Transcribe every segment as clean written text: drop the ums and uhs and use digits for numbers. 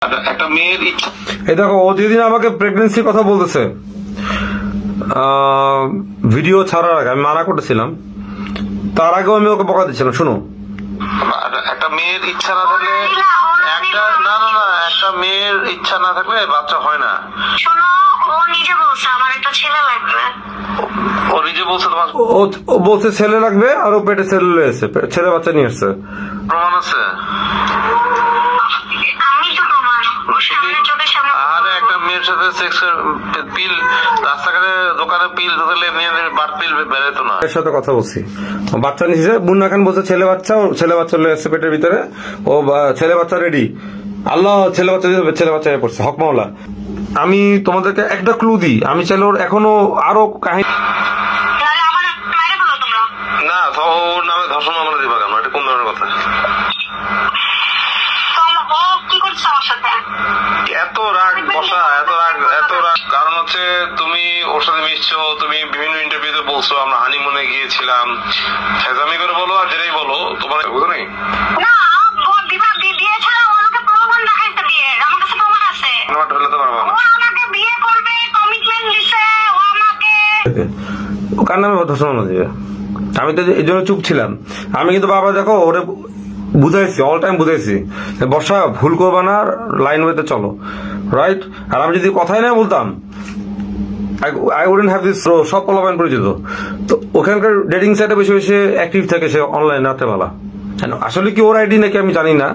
একটা মেয়ের ইচ্ছা। এই দেখো, ও যেদিন আমাকে প্রেগনেন্সির কথা বলতেছে ভিডিও ছাড়ার আগে, আমি মানা করতেছিলাম, তার আগেও আমি ওকে বকা দিচ্ছিলাম। শুনো, একটা মেয়ের ইচ্ছা না থাকলে একটা মেয়ের ইচ্ছা না থাকলে বাচ্চা হয় না। শোনো, ও নিজে বলছে আমার একটা ছেলে লাগবে। ও নিজে বলছে তোমার? ও বলছে ছেলে লাগবে, আর ও পেটে ছেলে এসছে, ছেলে বাচ্চা নিয়ে এসছে। প্রমাণ আছে? আমি তো প্রমাণ। আরে একটা মেয়ের সাথে সেক্সের পিল রাস্তাঘাটে দোকানে পিল ঢুকালে বার্থ পিল বেরোতো না। এর সাথে কথা বলছি, বাচ্চা নিয়েছে। মুন্না খান বলছে ছেলে বাচ্চা, ছেলে বাচ্চা লেগে এসছে পেটের ভিতরে, ও ছেলে বাচ্চা রেডি। আল্লাহ ছেলে বাচ্চা পড়ছে হক মাওলা। আমি তোমাদেরকে একটা ক্লু দিই, আমি চাইলে ওর এখনো আরো কাহিনী। না, ওর নামে ধর্ষণ মামলা দিবা কেন? এটা কোন ধরনের কথা? এত রাগ বসা, এত রাগ কারণ হচ্ছে তুমি ওর সাথে মিশছো, তুমি বিভিন্ন ইন্টারভিউতে বলছো আমরা হানিমুনে গিয়েছিলাম। ফেজামি করে বলো আর যেটাই বলো, তোমার বুঝো নেই? কার নামে ধর্ষণ মামলা দিবে? আমি তো এই জন্য চুপ ছিলাম। আমি কিন্তু বাবা দেখো ওরে বুঝাইছি, অল টাইম বুঝাইছি, বর্ষা ভুল করবা না, লাইন ওয়েতে চলো, রাইট? আর আমি যদি কথাই না বলতাম, আই উডন্ট হ্যাভ দিস। সব পোলাপাইন পরিচিত, তো ওখানকার ডেটিং সাইটে বেশি বেশি অ্যাক্টিভ থাকে সে অনলাইন রাত্রেবেলা। আসলে কি ওর আইডি নাকি আমি জানি না,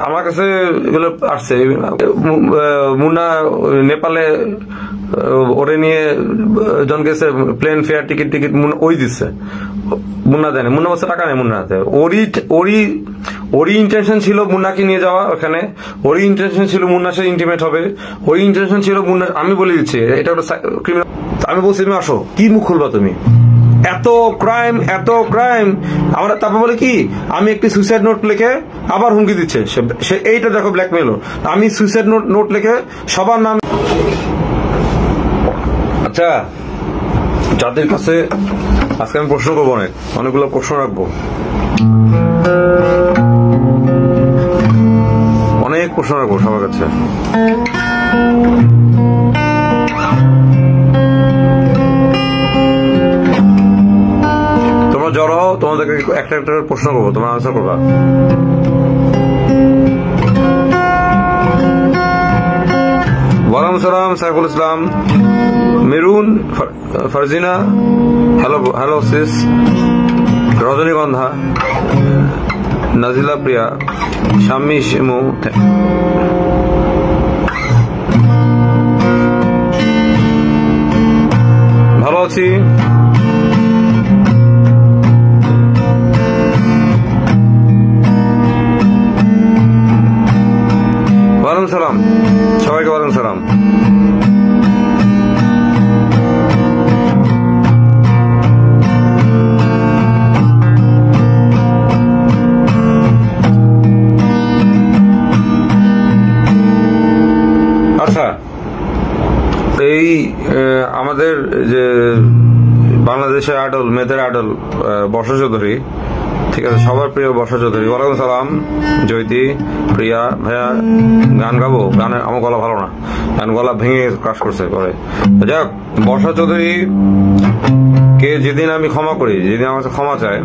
আমার কাছে এগুলো আসছে। মুন্না নেপালে ওরে নিয়ে জন গেছে, প্লেন ফেয়ার টিকিট ওই দিচ্ছে, মুন্না দেয় না। মুন্না বলছে টাকা নেই মুন্না হাতে। ওরই ইন্টেনশন ছিল মুন্নাকে নিয়ে যাওয়া ওখানে, ওরই ইন্টেনশন ছিল মুন্নার সাথে ইন্টিমেট হবে, ওরই ইন্টেনশন ছিল মুন্না। আমি বলে দিচ্ছি এটা একটা ক্রিমিনাল। আমি বলছি তুমি আসো, কি মুখ খুলবা তুমি? এত ক্রাইম আমরা। তারপর বলে কি আমি একটি সুইসাইড নোট লিখে আবার হুমকি দিচ্ছে সে। এইটা দেখো ব্ল্যাকমেল। আমি সুইসাইড নোট লিখে সবার নাম। আচ্ছা, যাদের কাছে আজকে আমি প্রশ্ন করবো, অনেকগুলো প্রশ্ন রাখবো, অনেক প্রশ্ন রাখবো সবার কাছে। তোমরা জড়ো হও, তোমাদেরকে একটা একটা প্রশ্ন করবো, তোমরা আনসার করবা। ওয়ালাইকুম সালাম Saiful Islam, maroon, Farzina, hello cis, রজনীগন্ধা, নাজিলা প্রিয়া, শাম্মী শিমু, ভালো আছি। ওয়ালাইকুম সালাম সবাইকে, ওয়ালাইকুম সালাম। আচ্ছা, এই আমাদের যে বাংলাদেশের আইডল, মেয়েদের আইডল বর্ষা চৌধুরী, ঠিক আছে, সবার প্রিয় বর্ষা চৌধুরী। ওয়ালাইকুম সালাম জয়তী, প্রিয়া ভাইয়া। গান গাবো? গানে আমার গলা ভালো না, গান গলা ভেঙে ক্রাশ করছে করে। যাক, বর্ষা চৌধুরী কে যেদিন আমি ক্ষমা করি, যেদিন আমার কাছে ক্ষমা চায়,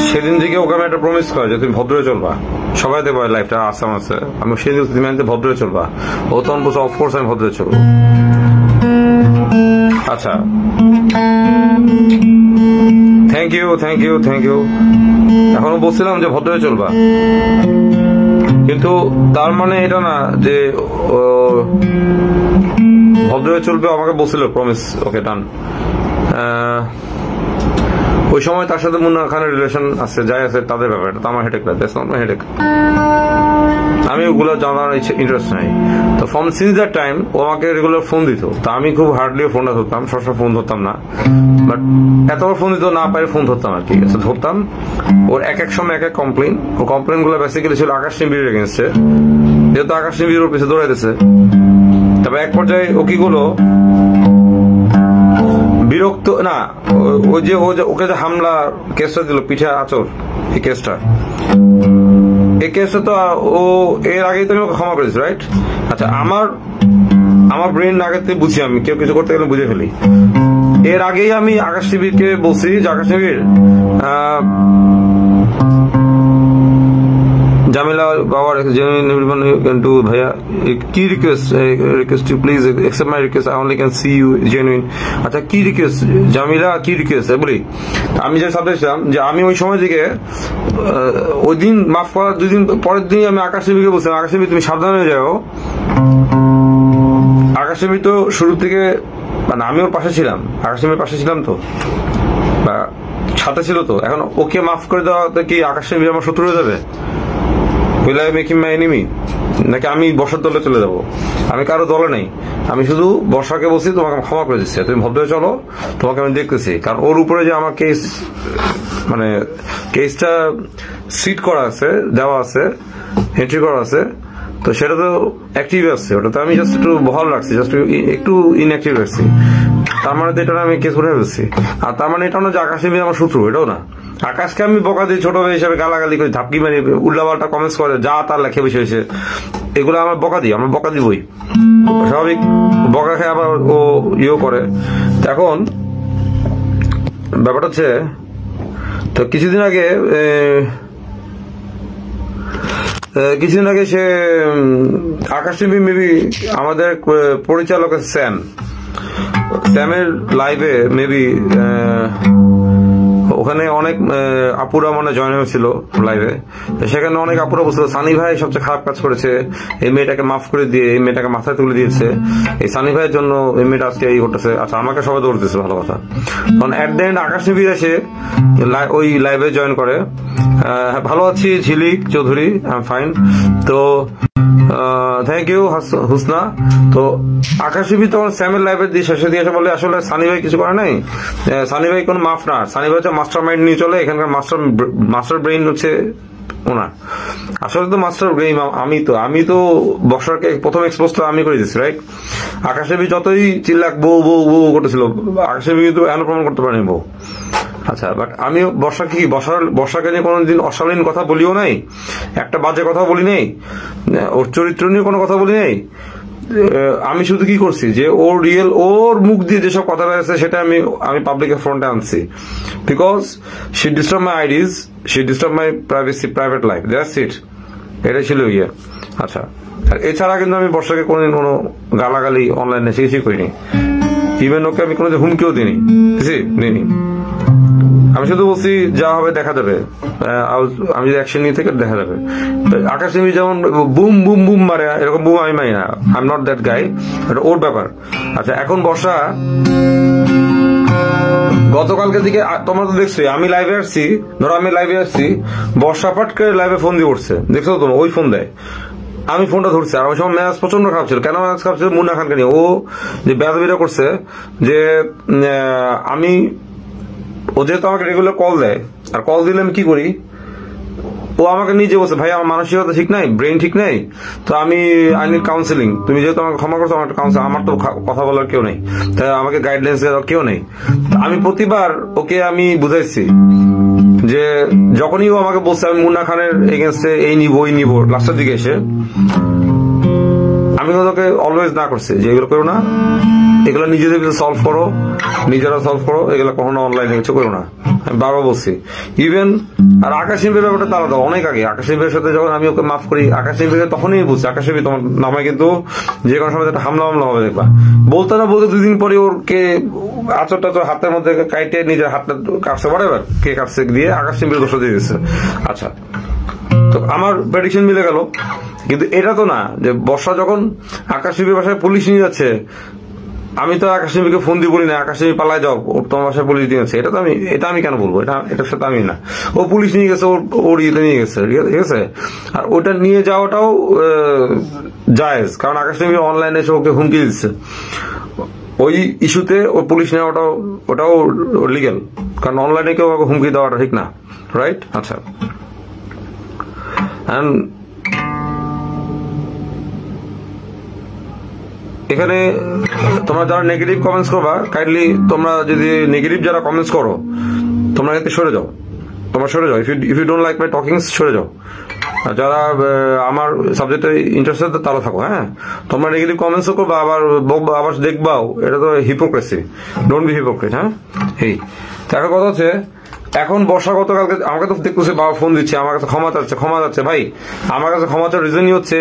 সেদিন থেকে ওকে আমি একটা প্রমিস করে যে তুমি ভদ্র চলবা। সবাই দেখবো লাইফটা আসাম আছে, আমি সেদিন তুমি আনতে ভদ্র চলবা। ও তখন বলছে অফকোর্স আমি ভদ্র চলবো। আচ্ছা, থ্যাংক ইউ। এখনো বলছিলাম যে ভদ্র চলবা, কিন্তু তার মানে এটা না যে ভদ্র চলবে। আমাকে বলছিল প্রমিস, ওকে ডান। ওই সময় তার সাথে মুন্না খানের রিলেশন আছে, যাই আছে তাদের ব্যাপার, এটা তো আমার হেডেক না, হেডেক। আমি ওগুলো জানার ইন্টারেস্ট নাই। তো ফ্রম সিন্স দ্যাট টাইম ও আমাকে রেগুলার ফোন দিত, তা আমি খুব হার্ডলি ফোনটা ধরতাম, সবসময় ফোন ধরতাম না, বাট এতবার ফোন দিত না পারে ফোন ধরতাম আর কি, ধরতাম। ওর এক সময় এক কমপ্লেন, ও কমপ্লেন গুলো বেসিক্যালি ছিল আকাশ নিবিড়ের এগেন্স্টে, যেহেতু আকাশ নিবিড় ওর পিছিয়ে দৌড়াইতেছে। তবে এক পর্যায়ে ও কি করলো, বিরক্ত না, ওই যে ওকে যে হামলা কেসটা দিল, পিঠে আচর, এই কেসটা, এই কেসটা তো ও এর আগেই তো আমি ওকে ক্ষমা করেছি, রাইট? আচ্ছা, আমার ব্রেন আগে থেকে বুঝি, আমি কেউ কিছু করতে গেলে বুঝে ফেলি। এর আগেই আমি আকাশ টিভিকে বলছি যে আকাশ টিভির জামিলা বাবার কিন্তু ভাইয়া কি request you please accept my request, I only can see you genuine. আচ্ছা, কি রিকোয়েস্ট জামিলা, কি রিকোয়েস্ট বলি? আমি যে সাবজেক্ট ছিলাম যে আমি ওই সময় থেকে ওই দিন মাফ করার 2 দিন পরের দিন আমি আকাশ টিভিকে বলছিলাম, আকাশ টিভি তুমি সাবধান হয়ে যাও। আকাশ টিভি তো শুরু থেকে, মানে আমি ওর পাশে ছিলাম, আকাশ টিভির পাশে ছিলাম তো, বা সাথে ছিল তো। এখন ওকে মাফ করে দেওয়াতে কি আকাশ টিভি আমার শত্রু হয়ে যাবে? Will I make him my enemy? নাকি আমি বর্ষার দলে চলে যাব? আমি কারো দলে নেই, আমি শুধু বর্ষাকে বলছি তোমাকে ক্ষমা করে দিচ্ছি, তুমি ভদ্র হয়ে চলো, তোমাকে আমি দেখতেছি। কারণ ওর উপরে যে আমার কেস, মানে কেসটা সিট করা আছে, দেওয়া আছে, এন্ট্রি করা আছে, তো সেটা তো অ্যাক্টিভ আছে, ওটা তো আমি জাস্ট একটু বহাল রাখছি, জাস্ট একটু ইনঅ্যাক্টিভ রাখছি। তার মানে তো এটা আমি কেস করে ফেলছি। আর তার মানে এটা না যে আকাশ টিভি আমার শত্রু, এটাও না। আকাশকে আমি বকা দিই, ছোট ভাই হিসাবে গালাগালি করি, ধাপকি মারি, উল্লাপাল্টা কমেন্টস করে, যা তার লেখে বসে হয়েছে, এগুলো আমার বকা দিই, আমরা বকা দিবই, স্বাভাবিক। বকা খেয়ে আবার ও ইয়েও করে। এখন ব্যাপারটা হচ্ছে, তো কিছুদিন আগে সে আকাশ টিভি মেবি আমাদের পরিচালক স্যামের লাইভে মেবি ওখানে অনেক আপুরা মানে জয়েন হয়েছিল লাইভে। সেখানে অনেক আপুরা বলছিল সানি ভাই সবচেয়ে খারাপ কাজ করেছে, এই মেয়েটাকে মাফ করে দিয়ে এই মেয়েটাকে মাথায় তুলে দিয়েছে, এই সানি ভাইয়ের জন্য এই মেয়েটা আজকে এই করতেছে। আচ্ছা, আমাকে সবাই দৌড়তেছে, ভালো কথা। কারণ at the end Akash TV এসে ওই লাইভে জয়েন করে। ভালো আছি ঝিলিক চৌধুরী, আই এম ফাইন। তো থ্যাংক ইউ হুসনা। তো আকাশ টিভি তখন স্যামের লাইভের শেষে দিয়ে বলে আসলে সানি ভাই কিছু করে নাই, সানি ভাই কোনো মাফ না, সানি ভাই হচ্ছে মাস্টার মাইন্ড নিয়ে চলে, এখানকার মাস্টার ব্রেইন হচ্ছে ওনার। আসলে তো মাস্টার ব্রেইন আমি তো বক্সারকে প্রথম এক্সপোজ তো আমি করে দিচ্ছি, রাইট? আকাশ টিভি যতই চিল্লাক বউ বউ বউ করতেছিল, আকাশ টিভি কিন্তু এখনো প্রমাণ করতে পারেনি বউ। আচ্ছা, বাট আমি বর্ষাকে নিয়ে কোনোদিন অশালীন কথা বলিও নাই, একটা বাজে কথা বলি নাই, ওর চরিত্র নিয়ে কোনো কথা বলি নাই। আমি শুধু কি করছি যে ওর মুখ দিয়ে যেসব কথা বেরোচ্ছে সেটা আমি পাবলিকের ফ্রন্টে আনছি, because she disturb my IDs, she disturb my privacy, private life, that's it. এটা ছিল ইয়ে। আচ্ছা, আর এছাড়া কিন্তু আমি বর্ষাকে কোনোদিন কোনো গালাগালি অনলাইনে কিছুই করিনি, ইভেন ওকে আমি কোনোদিন হুমকিও দিইনি। আমি শুধু বলছি যা হবে দেখা যাবে, আমি যদি অ্যাকশন নিয়ে থেকে দেখা যাবে। আকাশ টিভি যেমন বুম বুম বুম মারে, এরকম বুম আমি মারি না, I am not that guy, এটা ওর ব্যাপার। আচ্ছা, এখন বর্ষা গতকালকে দিকে তোমরা তো দেখছো, আমি লাইভে আসছি, বর্ষা পাট করে লাইভে ফোন দিয়ে উঠছে, দেখছো তোমরা? ওই ফোন দেয়, আমি ফোনটা ধরছি। আর ওই সময় মেজাজ প্রচন্ড খারাপ ছিল। কেন মেজাজ খারাপ ছিল? মুন্না খানকে নিয়ে ও যে বেয়াদবিটা করছে, যে ও যেহেতু আমাকে রেগুলার কল দেয়, আর কল দিলে আমি কি করি, ও আমাকে নিজে বলছে ভাই আমার মানসিকতা ঠিক নাই, ব্রেন ঠিক নাই, তো আমি আই নিড কাউন্সিলিং, তুমি যেহেতু আমাকে ক্ষমা করছো, আমার কাউন্সিল, আমার তো কথা বলার কেউ নেই, তাই আমাকে গাইডলাইন্স দেওয়ার কেউ নেই। আমি প্রতিবার ওকে আমি বুঝাইছি যে যখনই ও আমাকে বলছে আমি মুন্না খানের এগেনস্টে এই নিবো লাস্টের দিকে এসে, আমি ওদেরকে অলওয়েজ না করছি যে এগুলো করো না, এগুলো নিজেদের নিজেরা সলভ করো, এগুলো কখনো অনলাইনে কিছু করো না, আমি বারবার বলছি। ইভেন আর আকাশ টিভির ব্যাপারটা তারা তো অনেক আগে, আকাশ টিভির সাথে যখন আমি ওকে মাফ করি, আকাশ টিভিকে তখনই বলছি আকাশ টিভি তোমার নামে কিন্তু যে কোনো সময় একটা হামলা হবে দেখবা। বলতে 2 দিন পরে ওরকে আচর টাচর হাতের মধ্যে কাইটে নিজের হাতটা কাটছে, বরাবর কে কাটছে দিয়ে আকাশ টিভির দোষ দিয়ে দিচ্ছে। আচ্ছা, তো আমার প্রেডিকশন মিলে গেল। কিন্তু এটা তো না যে বর্ষা যখন আকাশ টিভির বাসায় পুলিশ নিয়ে যাচ্ছে, আমি তো আকাশ টিভিকে ফোন দিয়ে বলি না আকাশ টিভি পালায় যাও, তোমার বাসায় পুলিশ নিয়ে যাচ্ছে, এটা আমি কেন বলবো? এটার সাথে আমি না, ও পুলিশ নিয়ে গেছে, ওর ইয়েতে নিয়ে গেছে, ঠিক আছে। আর ওটা নিয়ে যাওয়াটাও জায়েজ, কারণ আকাশ টিভি অনলাইনে এসে ওকে হুমকি দিচ্ছে, ওই ইস্যুতে ও পুলিশ ওটাও লিগ্যাল, কারণ অনলাইনে কেউ হুমকি দেওয়াটা ঠিক না, রাইট? আচ্ছা, এখানে তোমরা যারা নেগেটিভ কমেন্টস করবা, কাইন্ডলি তোমরা যদি নেগেটিভ যারা কমেন্টস করো তোমরা এতে সরে যাও, if you don't like my talkings সরে যাও। যারা আমার সাবজেক্টে ইন্টারেস্টেড তারা থাকো, হ্যাঁ। তোমরা নেগেটিভ কমেন্টসও করবা, আবার দেখবাও, এটা তো হিপোক্রেসি। ডোন্ট বি হিপোক্রেট, হ্যাঁ। এই তার কথা হচ্ছে, এখন বর্ষা গতকালকে আমাকে তো দেখতেছে, বাবা ফোন দিচ্ছে, আমার কাছে ক্ষমা চাচ্ছে। ভাই, আমার কাছে ক্ষমা চাওয়ার রিজনই হচ্ছে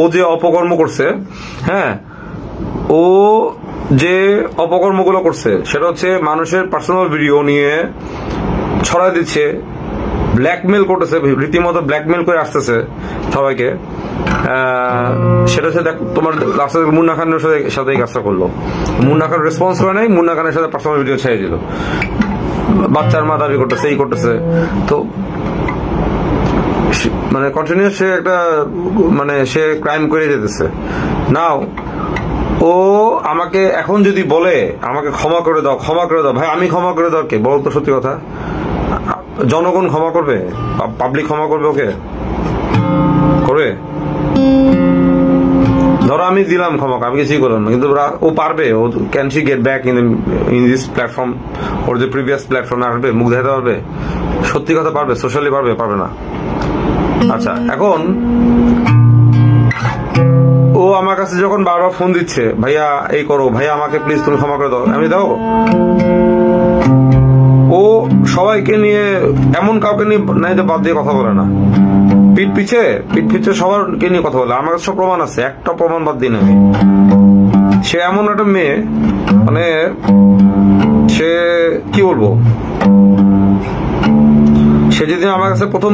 ও যে অপকর্ম করছে, হ্যাঁ, ও যে অপকর্মগুলো করছে সেটা হচ্ছে মানুষের পার্সোনাল ভিডিও নিয়ে ছড়াই দিচ্ছে, ব্ল্যাকমেল করতেছে, রীতিমতো ব্ল্যাকমেল করে আসতেছে সবাইকে। সেটা হচ্ছে তোমার মুন্না খানের সাথে এই কাজটা করলো। মুন্না খান রেসপন্স করে নাই, মুন্না খানের সাথে পার্সোনাল ভিডিও ছেড়ে দিল, বাচ্চার মা দাবি করতেছে, এই করতেছে। তো মানে কন্টিনিউয়াস সে একটা মানে সে ক্রাইম করে যেতেছে। নাও ও আমাকে এখন যদি বলে আমাকে ক্ষমা করে দাও, ভাই আমি ক্ষমা করে দাও কে বল তো? সত্যি কথা, জনগণ ক্ষমা করবে? পাবলিক ক্ষমা করবে? ওকে করবে? ধরো আমি দিলাম ক্ষমা, আমি কিছুই করলাম না, কিন্তু ও পারবে? ও can she get back in this platform? ওর যে প্রিভিয়াস প্ল্যাটফর্মে আসবে, মুখ দেখাতে পারবে? সত্যি কথা পারবে? সোশ্যালি পারবে না? আচ্ছা, এখন ও আমার কাছে যখন বারবার ফোন দিচ্ছে, ভাইয়া এই করো, ভাইয়া আমাকে প্লিজ তুমি ক্ষমা করে দাও, আমি দাও। ও সবাইকে নিয়ে, এমন কাউকে নিয়ে নাই যে বাদ দিয়ে কথা বলে না, পিঠ পিছে সবারকে নিয়ে কথা বলে। আমার কাছে সব প্রমাণ আছে, একটা প্রমাণ বাদ দিন আমি। সে এমন একটা মেয়ে, মানে সে কি বলবো, সে যেদিন আমার কাছে প্রথম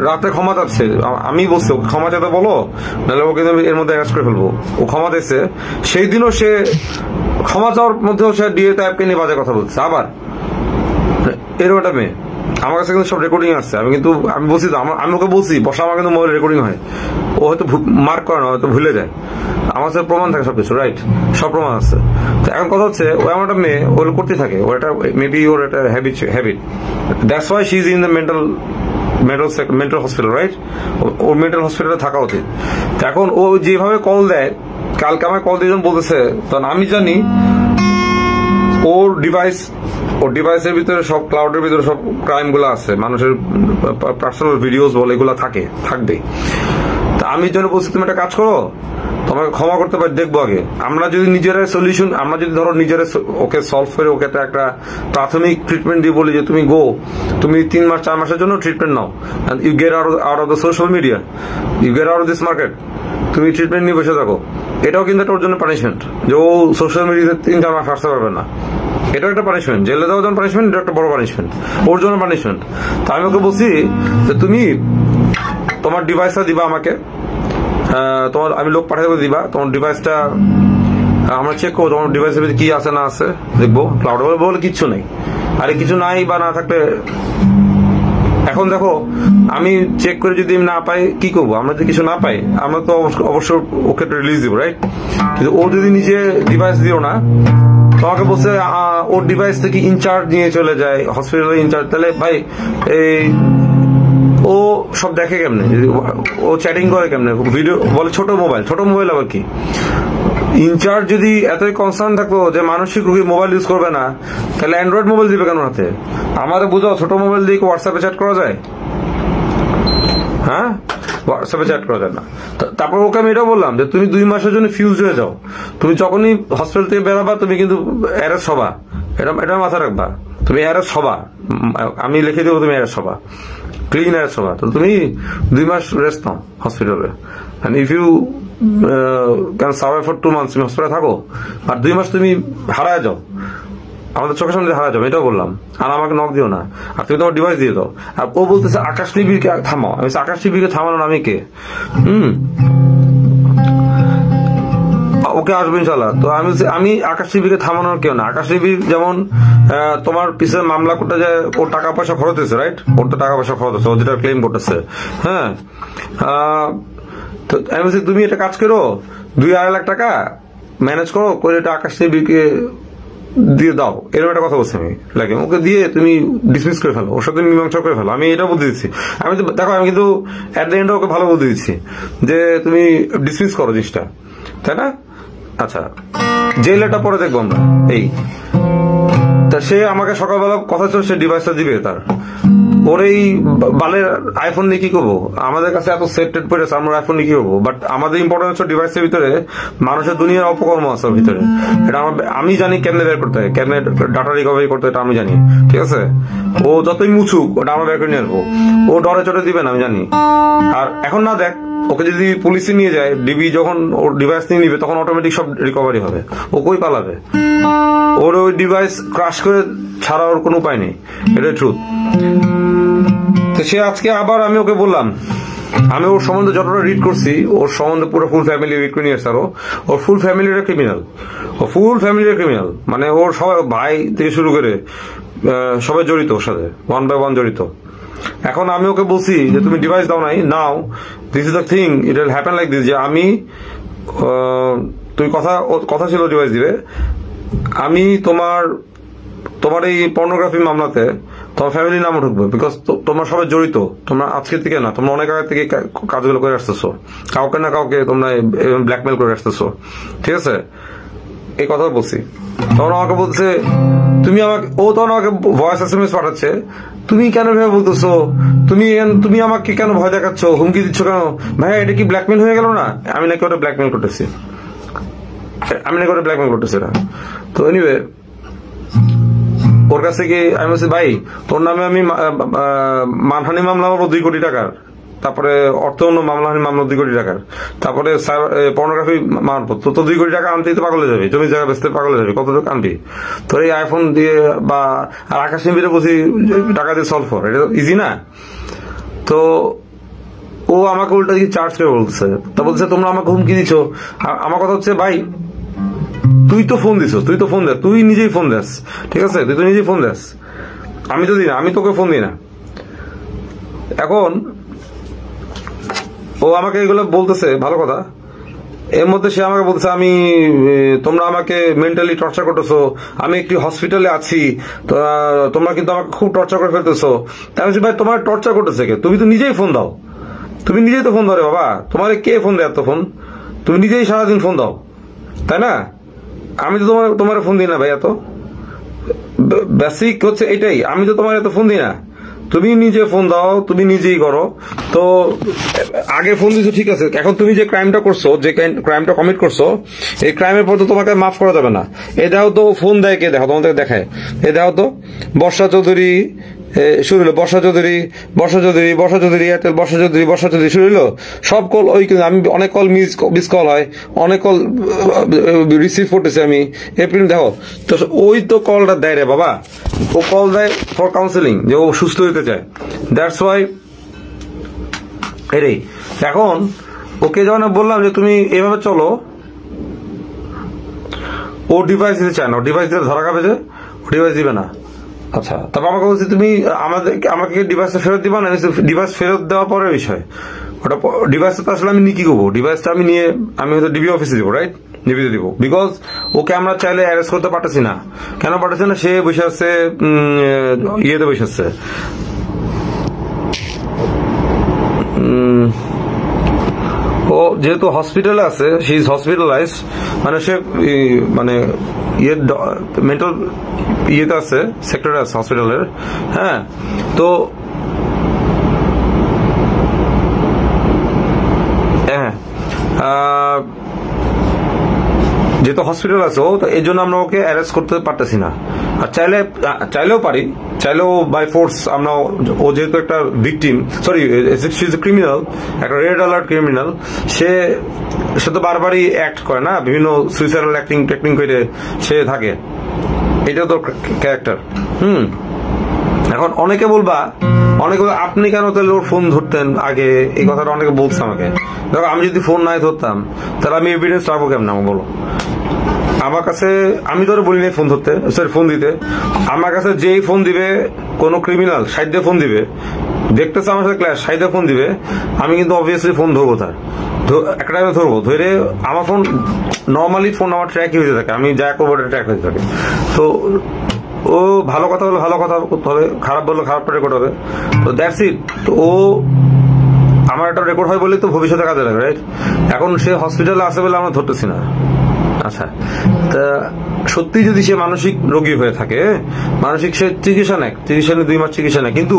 রাতে ক্ষমা চাচ্ছে, আমি বলছি ক্ষমা চাইতে বলো, নাহলে ওকে এর মধ্যে অ্যারেস্ট করে ফেলবো। ও ক্ষমা চাইছে, সেই দিনও সে ক্ষমা চাওয়ার মধ্যেও সে ডিএ টাইপকে নিয়ে বাজে কথা বলছে। আবার এরকম একটা মেয়ে, আমার কাছে কিন্তু সব রেকর্ডিং আসছে। আমি বলছি তো, আমি ওকে বলছি বসা, আমার কিন্তু মোবাইল রেকর্ডিং হয়। ও হয়তো মার্ক করে না, হয়তো ভুলে যায়। আমার কাছে প্রমাণ থাকে সবকিছু, রাইট? সব প্রমাণ আছে। তো এখন কথা হচ্ছে, ও এমন একটা মেয়ে, ওর করতে থাকে, ওর একটা মেবি ওর একটা habit. That's why she is in the mental hospital, right? Or mental হসপিটালে থাকা উচিত। এখন ও যেভাবে কল দেয়, কালকে আমার কল দিয়ে বলতেছে, তখন আমি জানি ওর ডিভাইসের ভিতরে সব, ক্লাউডের ভিতরে সব ক্রাইম গুলো আছে, মানুষের পার্সোনাল ভিডিওস বলে এগুলো থাকবে। তা আমি যেন বলছি, তুমি একটা কাজ করো, তোমাকে ক্ষমা করতে পারি, দেখবো আগে। আমরা যদি নিজেরাই সলিউশন, আমরা যদি ধরো নিজেরাই ওকে সলভ করে, ওকে একটা প্রাথমিক ট্রিটমেন্ট দিয়ে বলি যে তুমি 3 মাস 4 মাসের জন্য ট্রিটমেন্ট নাও, you get out of the social media, you get out of this market, তুমি ট্রিটমেন্ট নিয়ে বসে থাকো। এটাও কিন্তু একটা ওর জন্য পানিশমেন্ট, যে ও সোশ্যাল মিডিয়াতে 3-4 মাস আসতে পারবে না। এটাও একটা পানিশমেন্ট, জেলে দেওয়ার জন্য পানিশমেন্ট, এটা একটা বড় পানিশমেন্ট, ওর জন্য পানিশমেন্ট। তো আমি ওকে বলছি যে তুমি তোমার ডিভাইসটা দিবা আমাকে, আমি লোক পাঠাতে দিবা, তোমার ডিভাইসটা আমরা চেক করবো, তোমার ডিভাইসের ভিতরে কি আছে না আছে দেখবো। ক্লাউডে বলে কিচ্ছু নেই, আরে কিছু নাই বা না থাকলে, এখন দেখো আমি চেক করে যদি না পাই কি করবো? আমরা যদি কিছু না পাই, আমরা তো অবশ্যই ওকে রিলিজ দিব, রাইট? কিন্তু ও যদি নিজে ডিভাইস দিও না, তোমাকে বলছে ওর ডিভাইস থেকে ইনচার্জ নিয়ে চলে যায়, হসপিটালের ইনচার্জ, তাহলে ভাই এই ও সব দেখে কেমনে? ও চ্যাটিং করে কেমনে? ভিডিও বলে ছোট মোবাইল আবার কি? ইনচার্জ যদি এতই কনসার্ন থাকতো যে মানসিক রোগী মোবাইল ইউজ করবে না, তাহলে অ্যান্ড্রয়েড মোবাইল দিবে কেন হাতে? আমাদের বুঝাও, ছোট মোবাইল দিয়ে হোয়াটসঅ্যাপে চ্যাট করা যায়? হ্যাঁ, হোয়াটসঅ্যাপে চ্যাট করা যায় না। তারপর ওকে আমি এটাও বললাম যে তুমি 2 মাসের জন্য ফিউজ হয়ে যাও, তুমি যখনই হসপিটাল থেকে বেরোবা তুমি কিন্তু অ্যারেস্ট হবা, এটা মাথা রাখবা। তুমি অ্যারেস্ট হবা, আমি লিখে দেবো তুমি অ্যারেস্ট হবা, ক্লিন অ্যারেস্ট হবা। তো তুমি 2 মাস রেস্ট নাও হসপিটালে, and if you can survive for 2 months, তুমি হসপিটালে থাকো, আর 2 মাস তুমি হারায় যাও, আমাদের চোখের সামনে হারা যাবে, এটাও বললাম। আর আমাকে নক দিও না, আর তুমি তোমার ডিভাইস দিয়ে দাও। আর ও বলতেছে আকাশ টিভিকে থামাও। আমি আকাশ টিভিকে থামানোর আমি কে? ওকে আসবে ইনশাল্লাহ। তো আমি আকাশ টিভিকে থামানোর কেউ না। আকাশ টিভি যেমন তোমার পিছনে মামলা করতে যায়, ওর টাকা পয়সা খরচ হয়েছে, রাইট? ওর তো টাকা পয়সা খরচ হচ্ছে, ও যেটা ক্লেম করতেছে। হ্যাঁ, তো আমি বলছি তুমি এটা কাজ করো, 2-2.5 লাখ টাকা ম্যানেজ করো, করে এটা আকাশ টিভিকে দিয়ে দাও, এরকম একটা কথা বলছি আমি। লাগে ওকে দিয়ে তুমি ডিসমিস করে ফেলো, ওর সাথে মীমাংসা করে ফেলো, আমি এটা বুদ্ধি দিচ্ছি। আমি তো দেখো, আমি কিন্তু এট দ্য এন্ড ওকে ভালো বুদ্ধি দিচ্ছি যে তুমি ডিসমিস করো জিনিসটা, তাই না? আচ্ছা, জেলটা পরে দেখবো আমরা। এই তা সে আমাকে সকালবেলা কথা ছিল সে ডিভাইসটা দিবে তার ওর এই বালের আইফোন নিয়ে কি করবো? আমাদের কাছে এত সেট টেট পড়ে আছে, আমরা আইফোন নিয়ে কি করবো? বাট আমাদের ইম্পর্টেন্ট হচ্ছে ডিভাইসের ভিতরে মানুষের দুনিয়ার অপকর্ম আছে ওর ভিতরে। এটা আমি জানি কেমনে বের করতে হয়, কেমনে ডাটা রিকভারি করতে হয়, এটা আমি জানি। ঠিক আছে, ও যতই মুছুক ওটা আমরা বের করে নিয়ে আসবো। ও ডরে চটে দিবে না, আমি জানি। আর এখন না দেখ, ওকে যদি পুলিশে নিয়ে যায়, ডিবি যখন ওর ডিভাইস নিয়ে নিবে তখন অটোমেটিক সব রিকভারি হবে। ও কই পালাবে? ওর ওই ডিভাইস ক্রাশ করে ছাড়া ওর কোনো উপায় নেই, এটাই ট্রুথ। তো সে আজকে আবার আমি ওকে বললাম, আমি ওর সম্বন্ধে যতটা রিড করছি, ওর সম্বন্ধে পুরো ফুল ফ্যামিলি রিড করে নিয়ে আসছে। ওর ফুল ফ্যামিলির ক্রিমিনাল, ও ফুল ফ্যামিলির ক্রিমিনাল, মানে ওর সবাই ভাই থেকে শুরু করে সবাই জড়িত ওর সাথে, 1 by 1 জড়িত। এখন আমি ওকে বলছি যে তুমি ডিভাইস দাও নাই, নাও, this is the thing, it will happen like this, যে আমি তুমি কথা ছিল ডিভাইস দিবে, আমি তোমার এই পর্নোগ্রাফি মামলাতে তোমার ফ্যামিলির নামও ঢুকবে, বিকজ তোমরা সবাই জড়িত। তোমরা আজকের থেকে না, তোমরা অনেক আগে থেকে কাজগুলো করে আসতেছো, কাউকে না কাউকে তোমরা ব্ল্যাকমেল করে আসতেছো। ঠিক আছে, এই কথা বলছি। তখন আমাকে বলছে তখন আমাকে ভয়েস এসএমএস পাঠাচ্ছে, তুমি কেন ভেবে বলতেছো, তুমি আমাকে কেন ভয় দেখাচ্ছ, হুমকি দিচ্ছ কেন? ভাইয়া এটা কি ব্ল্যাকমেল হয়ে গেল না? আমি নাকি ওটা ব্ল্যাকমেল করতেছি না। তো এনিওয়ে, ওর কাছ থেকে আমি বলছি, ভাই তোর নামে আমি মানহানি মামলা করবো 2 কোটি টাকার, তারপরে অর্থ মামলাহানি মামলা 2 কোটি টাকার, তারপরে পর্নোগ্রাফি মারবো, তো 2 কোটি টাকা আনতেই তো পাগল হয়ে যাবে, জমি জায়গা বেচতে পাগল হয়ে যাবে, কত টাকা আনবি? তোর এই আইফোন দিয়ে বা আকাশ নিবিড়ে বসি টাকা দিয়ে সলভ কর, এটা ইজি না? তো ও আমাকে উল্টা দিকে চার্জ করে বলছে, তা বলছে তোমরা আমাকে হুমকি দিচ্ছ। আমার কথা হচ্ছে, ভাই তুই তো ফোন দিস, তুই নিজেই ফোন দেস। ঠিক আছে, তুই তো নিজেই ফোন দেস, আমি তো দিই না, আমি তোকে ফোন দিই না। এখন ও আমাকে এগুলো বলতেছে, ভালো কথা। এর মধ্যে সে আমাকে বলতেছে, তোমরা আমাকে মেন্টালি টর্চার করতেছো, আমি একটি হসপিটালে আছি, তোমরা কিন্তু আমাকে খুব টর্চার করে ফেলতেছো। আমি বলছি, ভাই তোমার টর্চার করতেছে কে? তুমি তো নিজেই ফোন দাও, তুমি নিজেই তো ফোন ধরে বাবা, তোমার কে ফোন দেয় এত ফোন? তুমি নিজেই সারাদিন ফোন দাও, তাই না? আমি তো তোমার ফোন দিই না ভাই, এত বেসিক হচ্ছে এটাই, আমি তো তোমার এত ফোন দিই না, তুমি নিজে ফোন দাও, তুমি নিজেই করো। তো আগে ফোন দিছো ঠিক আছে, এখন তুমি যে ক্রাইমটা করছো, যে ক্রাইমটা কমিট করছো, এই ক্রাইমের পর তো তোমাকে মাফ করা যাবে না। এ দেখো তো ফোন দেয় কে, দেখো তোমাদের দেখায়, এ দেখো তো বর্ষা চৌধুরী শুরু হলো, বর্ষা চৌধুরী এয়ারটেল বর্ষা চৌধুরী শুরু হলো, সব কল ওই। আমি অনেক কল মিস কল হয়, অনেক কল রিসিভ করতেছি আমি। এপ্রিল দেখো তো, ওই তো কলটা দেয় রে বাবা, ও কল দেয় ফর কাউন্সিলিং, যে ও সুস্থ হতে চায়, দ্যাটস ওয়াই। এটাই এখন ওকে যখন বললাম যে তুমি এভাবে চলো, ও ডিভাইস দিতে চায় না, ডিভাইস দিতে ধরা খাবে, যে ও ডিভাইস দিবে না। আচ্ছা, তারপর আমাকে বলছি তুমি আমাকে ডিভাইসটা ফেরত দিবা না? ডিভাইস ফেরত দেওয়ার পরের বিষয় ওটা। ডিভাইসটা তো আসলে আমি নিয়ে কি করবো? ডিভাইসটা আমি নিয়ে আমি হয়তো ডিবি অফিসে দিব, রাইট? ডিবিতে দিব, বিকজ ওকে আমরা চাইলে অ্যারেস্ট করতে পারতেছি না। কেন পারতেছি না? সে বসে আছে ইয়েতে বসে আছে, ও যেহেতু হসপিটালে আছে, সি ইজ হসপিটালাইজ, মানে সে মেন্টাল ইয়েতে আছে, সেক্টরে আছে হসপিটালের। হ্যাঁ, তো হ্যাঁ, যেহেতু হসপিটাল আছে ও, তো এই জন্য আমরা ওকে অ্যারেস্ট করতে পারতেছি না। আর চাইলেও পারি, চাইলেও বাই ফোর্স আমরা, ও যেহেতু একটা victim, sorry she is a criminal, একটা রেড অ্যালার্ট ক্রিমিনাল, সে তো বারবারই অ্যাক্ট করে না, বিভিন্ন সুইসাইডাল অ্যাক্টিং করে সে থাকে, এটাও তো ক্যারেক্টার। এখন অনেকে বলবা আপনি কেন তাহলে ওর ফোন ধরতেন আগে, এই কথাটা অনেকে বলছে আমাকে। দেখো, আমি যদি ফোন নাই ধরতাম তাহলে আমি এভিডেন্স রাখবো কেমন? আমাকে বলো। আমার কাছে, আমি ধরো বলি নাই ফোন ধরতে, সরি ফোন দিতে, আমার কাছে যেই ফোন দিবে, কোনো ক্রিমিনাল সাইডে ফোন দিবে, দেখতেছে আমার সাথে ক্ল্যাশ, সাইডে ফোন দিবে, আমি কিন্তু অবভিয়াসলি ফোন ধরবো, তার একটা টাইমে ধরবো, ধরে আমার ফোন নর্মালি ফোন আমার ট্র্যাকই হতে থাকে, আমি যা করবো ওটা ট্র্যাক হতে থাকে। তো ও ভালো কথা বলে ভালো কথা করতে হবে, খারাপ বললে খারাপটা রেকর্ড হবে, তো দ্যাটস ইট। তো ও আমার একটা রেকর্ড হয় বলে তো ভবিষ্যতে কাজে লাগে, রাইট? এখন সে হসপিটালে আসে বলে আমরা ধরতেছি না, আচ্ছা, তা সত্যি যদি সে মানসিক রোগী হয়ে থাকে, মানসিক সে চিকিৎসা নেয়, 2 মাস চিকিৎসা নেয়, কিন্তু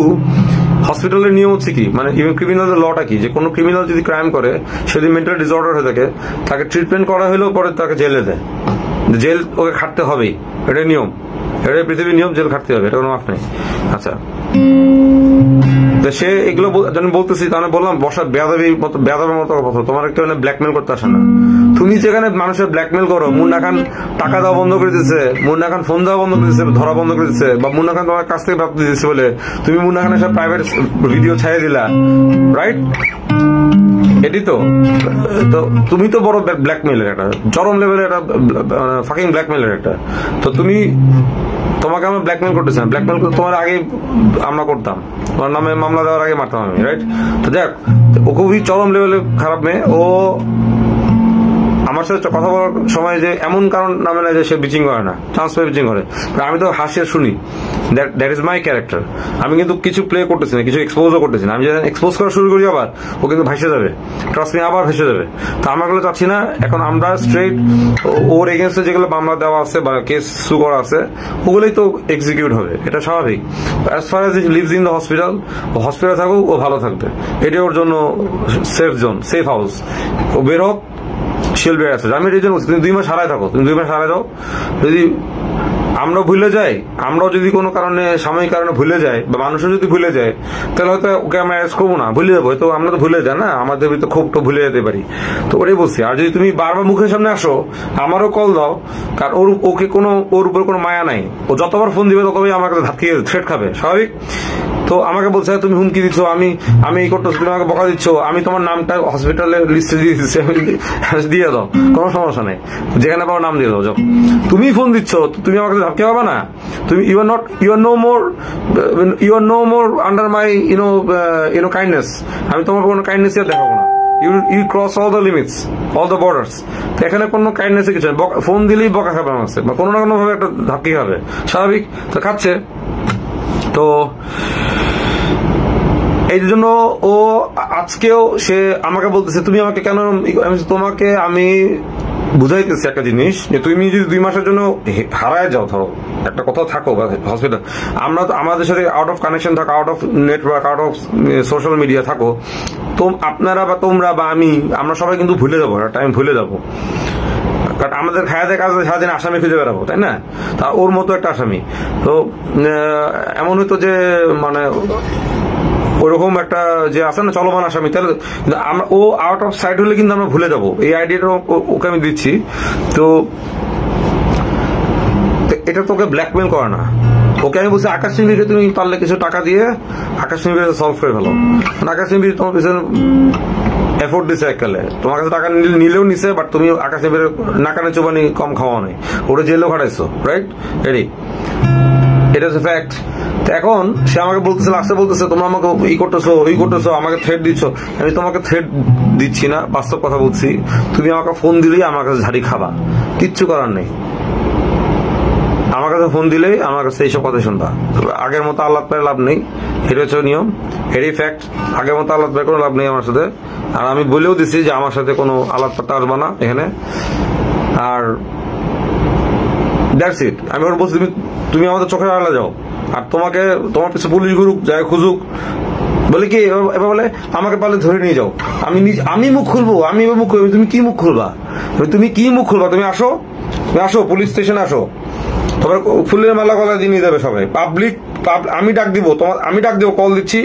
হসপিটালের নিয়ম হচ্ছে কি, মানে ইভেন ক্রিমিনালের লটা কি, যে কোনো ক্রিমিনাল যদি ক্রাইম করে, সে যদি মেন্টাল ডিসঅর্ডার হয়ে থাকে, তাকে ট্রিটমেন্ট করা হলেও পরে তাকে জেলে দেয়, জেল ওকে খাটতে হবেই, এটাই নিয়ম, এটাই পৃথিবীর নিয়ম, জেল খাটতে হবে, এটা কোনো মাফ নেই। আচ্ছা, সে এগুলো যখন বলতেছি তাহলে বললাম বসা বেয়াদবের মতো কথা, তোমার একটা ব্ল্যাকমেল করতে আসে না। তুমি যেখানে মানুষের ব্ল্যাকমেল করো, মুন্না খান টাকা দেওয়া বন্ধ করে দিচ্ছে, মুন্না খান ফোন দেওয়া বন্ধ করে দিচ্ছে, ধরা বন্ধ করে দিচ্ছে, বা মুন্না খান তোমার কাছ থেকে প্রাপ্তি দিচ্ছে বলে তুমি মুন্না খানের সব প্রাইভেট ভিডিও ছাড়িয়ে দিলা, রাইট? এটি তো তুমি তো বড় ব্ল্যাকমেলের একটা চরম লেভেলের একটা ফাকিং ব্ল্যাকমেলের একটা। তো তোমাকে আমরা ব্ল্যাকমেল করতেছি না, ব্ল্যাকমেল তোমার আগে আমরা করতাম, তোমার নামে মামলা দেওয়ার আগে মারতাম আমি, রাইট? তো দেখ, ও খুবই চরম লেভেলে খারাপ মেয়ে। ও আমার সাথে কথা বলার সময় যে এমন কারণ নামে না যে সে বিচিং করে না, চান্স পেয়ে বিচিং করে, আমি তো হাসিয়ে শুনি, দ্যাট ইজ মাই ক্যারেক্টার। আমি কিন্তু কিছু প্লে করতেছি না, কিছু এক্সপোজও করতেছি না। আমি যখন এক্সপোজ করা শুরু করি আবার ও কিন্তু ভেসে যাবে, ট্রাস্ট মি, আবার ভেসে যাবে। তো আমরা গুলো চাচ্ছি না। এখন আমরা স্ট্রেট ওর এগেনস্টে যেগুলো মামলা দেওয়া আছে বা কেস সু করা আছে ওগুলোই তো এক্সিকিউট হবে, এটা স্বাভাবিক। As far as lives in the hospital, ও হসপিটালে থাকুক, ও ভালো থাকবে, এটাই ওর জন্য সেফ জোন, সেফ হাউস। ও বের হোক, শিল বের আছে। আমি রিজন বলছি, তুমি 2 মাস হারায় থাকো, তুমি 2 মাস হারায় যাও। যদি আমরা ভুলে যাই, আমরাও যদি কোনো কারণে সাময়িক কারণে ভুলে যাই, বা মানুষও যদি ভুলে যায়, তাহলে হয়তো ওকে আমরা অ্যারেস্ট করবো না, ভুলে যাবো। হয়তো আমরা তো ভুলে যাই না, আমাদের ভিতরে খুব তো ভুলে যেতে পারি। তো ওটাই বলছি। আর যদি তুমি বারবার মুখের সামনে আসো, আমারও কল দাও, কারণ ওর উপর কোনো মায়া নাই। ও যতবার ফোন দিবে ততবারই আমার কাছে ধাক্কিয়ে থ্রেট খাবে, স্বাভাবিক। তো আমাকে বলছে তুমি হুমকি দিচ্ছ, আমি এই করতেছি, তুমি আমাকে বকা দিচ্ছ, আমি তোমার নামটা হসপিটালের লিস্টে দিয়ে দিচ্ছি, দিয়ে দাও, কোনো সমস্যা নেই, যেখানে পাও নাম দিয়ে দাও। যাও, তুমি ফোন দিচ্ছ, তুমি আমাকে ধাক্কা পাবা না। তুমি you are no more under my kindness. আমি তোমার কোনো কাইন্ডনেস দেখাবো না। You cross all the limits, all the borders. তো এখানে কোনো কাইন্ডনেস কিছু নেই। ফোন দিলেই বকা খাবে আমার কাছে, বা কোনো না কোনো ভাবে একটা ধাক্কি খাবে, স্বাভাবিক। তো খাচ্ছে। তো এই জন্য ও আজকেও সে আমাকে বলতেছে তুমি আমাকে কেন, তোমাকে আমি বুঝাইতেছি একটা জিনিস, যে তুমি যদি 2 মাসের জন্য হারায় যাও, ধরো একটা কোথাও থাকো বা হসপিটাল, আমরা তো আমাদের সাথে আউট অফ কানেকশন থাকো, out of network, out of social media থাকো, তো আপনারা বা তোমরা বা আমরা সবাই কিন্তু ভুলে যাবো, টাইম ভুলে যাবো। কারণ আমাদের খায়াদের কাজ সারাদিন আসামি খুঁজে বেড়াবো, তাই না? তা ওর মতো একটা আসামি। তো এমন হইতো যে মানে ওরকম একটা যে আছে না চলমান আসামি, তাহলে আমরা ও আউট অফ সাইড হলে কিন্তু আমরা ভুলে যাবো। এই আইডিয়াটা ওকে আমি দিচ্ছি। তো এটা তোকে ব্ল্যাকমেল করে না। ওকে আমি বলছি আকাশ সিংহকে তুমি পারলে কিছু টাকা দিয়ে আকাশ সিংহকে সলভ করে ফেলো। আকাশ সিংহ তোমার পিছনে এফোর্ট দিছে, এককালে তোমার কাছে টাকা নিলেও নিছে, বাট তুমি আকাশ সিংহের নাকানে চোবানি কম খাওয়া নেই, ওটা জেলেও খাটাইছো, রাইট? এটা হচ্ছে ফ্যাক্ট। এখন সে আমাকে বলতেছে, লাস্টে বলতেছে তোমরা আমাকে ই করতেছো, আমাকে থ্রেট দিচ্ছ। আমি তোমাকে থ্রেট দিচ্ছি না, বাস্তব কথা বলছি। তুমি আমাকে ফোন দিলেই আমার কাছে ঝাড়ি খাবা, কিচ্ছু করার নেই। আমার কাছে ফোন দিলেই আমার কাছে এইসব কথা শুনবা। আগের মতো আল্লাহ পেয়ে লাভ নেই, এটা হচ্ছে নিয়ম, এটাই ফ্যাক্ট। আগের মতো আল্লাহ পেয়ে কোনো লাভ নেই আমার সাথে। আর আমি বলেও দিচ্ছি যে আমার সাথে কোনো আলাপ পাত্তা আসবা না এখানে। আর দ্যাটস ইট। আমি ওর বলছি তুমি আমাদের চোখের আড়ালে যাও, আর তোমার পিছনে পুলিশ ঘুরুক, যায় খুঁজুক, বলে কি এবার বলে আমাকে পারলে ধরে নিয়ে যাও, আমি মুখ খুলবো, আমি এবার মুখ খুলবো। তুমি কি মুখ খুলবা? তুমি আসো পুলিশ স্টেশনে আসো, তোমার ফুলের মালা গলা দিয়ে নিয়ে যাবে সবাই। আমি ডাক দিব, কল দিচ্ছি,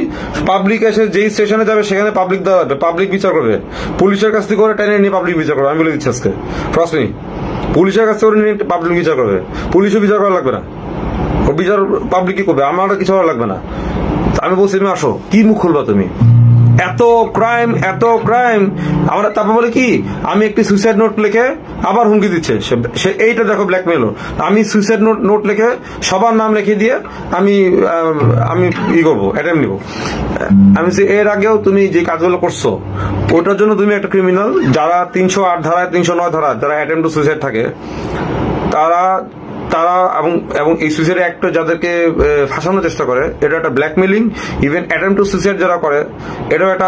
পাবলিক এসে যেই স্টেশনে যাবে সেখানে পাবলিক দাঁড়াবে, পাবলিক বিচার করবে। পুলিশের কাছ থেকে করে টেনে নিয়ে পাবলিক বিচার করবে, আমি বলে দিচ্ছি আজকে। ট্রাস্ট মি, পুলিশের কাছ থেকে নিয়ে পাবলিক বিচার করবে। পুলিশও বিচার করা লাগবে না, ও বিচার পাবলিক কি করবে, আমার কিছু করা লাগবে না। আমি বলছি তুমি আসো, কি মুখ খুলবা তুমি? এত ক্রাইম আমরা। তারপর বলে কি আমি একটি সুইসাইড নোট লিখে আবার হুমকি দিচ্ছে সে। এইটা দেখো ব্ল্যাকমেল। আমি সুইসাইড নোট লিখে সবার নাম লিখে দিয়ে আমি করবো, অ্যাটেম্প নিব। আমি এর আগেও তুমি যে কাজগুলো করছো ওটার জন্য তুমি একটা ক্রিমিনাল। যারা 308 ধারায় 309 ধারা যারা অ্যাটেম্প টু সুইসাইড থাকে তারা এবং এই সুইসাইড অ্যাক্ট যাদেরকে ফাঁসানোর চেষ্টা করে, এটা একটা blackmailing. Even attempt to suicide যারা করে এটাও একটা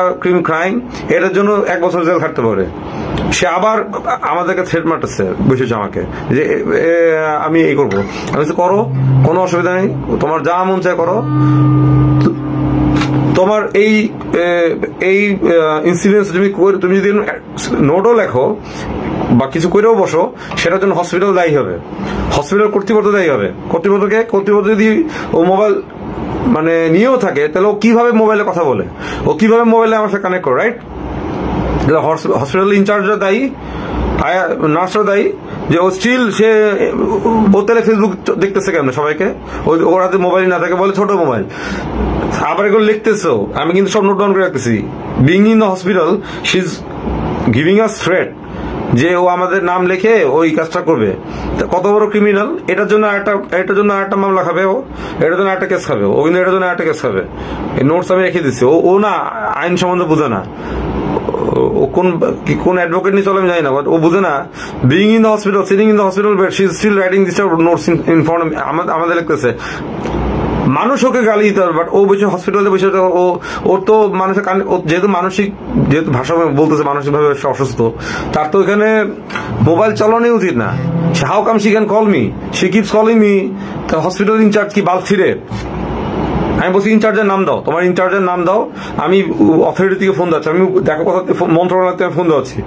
ক্রাইম। এটার জন্য 1 বছর জেল খাটতে পারে। সে আবার আমাদেরকে থ্রেট মারতেছে, বুঝেছো আমাকে, যে আমি এই করবো। আমি করো, কোনো অসুবিধা নেই, তোমার যা মন চায় করো। তোমার এই ইনসিডেন্স তুমি যদি নোটও লেখো বা কিছু করেও বসো, সেটার জন্য হসপিটাল দায়ী হবে, হসপিটাল কর্তৃপক্ষ দায়ী হবে। কর্তৃপক্ষ যদি ও মোবাইল মানে নিয়েও থাকে, তাহলে ও কিভাবে মোবাইলে কথা বলে, ও কিভাবে মোবাইলে আমার সাথে কানেক্ট করে, রাইট? হসপিটাল ইনচার্জরা দায়ী, নার্সরা দায়ী যে ও স্টিল সে ও তাহলে ফেসবুক দেখতেছে কেন সবাইকে, ওর হাতে মোবাইল না থাকে, বলে ছোট মোবাইল। আবার এগুলো লিখতেছো, আমি কিন্তু সব নোট ডাউন করে রাখতেছি। Being in the hospital, she is giving us threat যে ও আমাদের নাম লিখে ওই কাজটা করবে। কত বড় ক্রিমিনাল! এটার জন্য আরেকটা মামলা খাবে, ও এটার জন্য একটা কেস খাবে, ও কিন্তু এটার জন্য একটা কেস খাবে। এই নোটস আমি রেখে দিচ্ছি। ও না আইন সম্বন্ধে বুঝে না, ও কোন অ্যাডভোকেট নিয়ে চলে আমি জানি না, বাট ও বুঝে না। Being in the hospital, sitting in the hospital bed, she is still writing this notes in front আমাদের লিখতেছে। মানুষ ওকে গালি দিতে হবে, বাট ও বসে হসপিটালে বসে ওর তো মানুষের যেহেতু ভাষা বলতেছে মানসিকভাবে অসুস্থ, তার তো এখানে মোবাইল চালানোই উচিত না। How come she can call me, she keeps calling me hospital incharge কি বাল ছিঁড়ে। আমি বলছি ইনচার্জের নাম দাও, তোমার ইনচার্জের নাম দাও। আমি অথরিটি থেকে ফোন দিচ্ছি, আমি দেখো কথা মন্ত্রণালয় থেকে ফোন দিচ্ছি,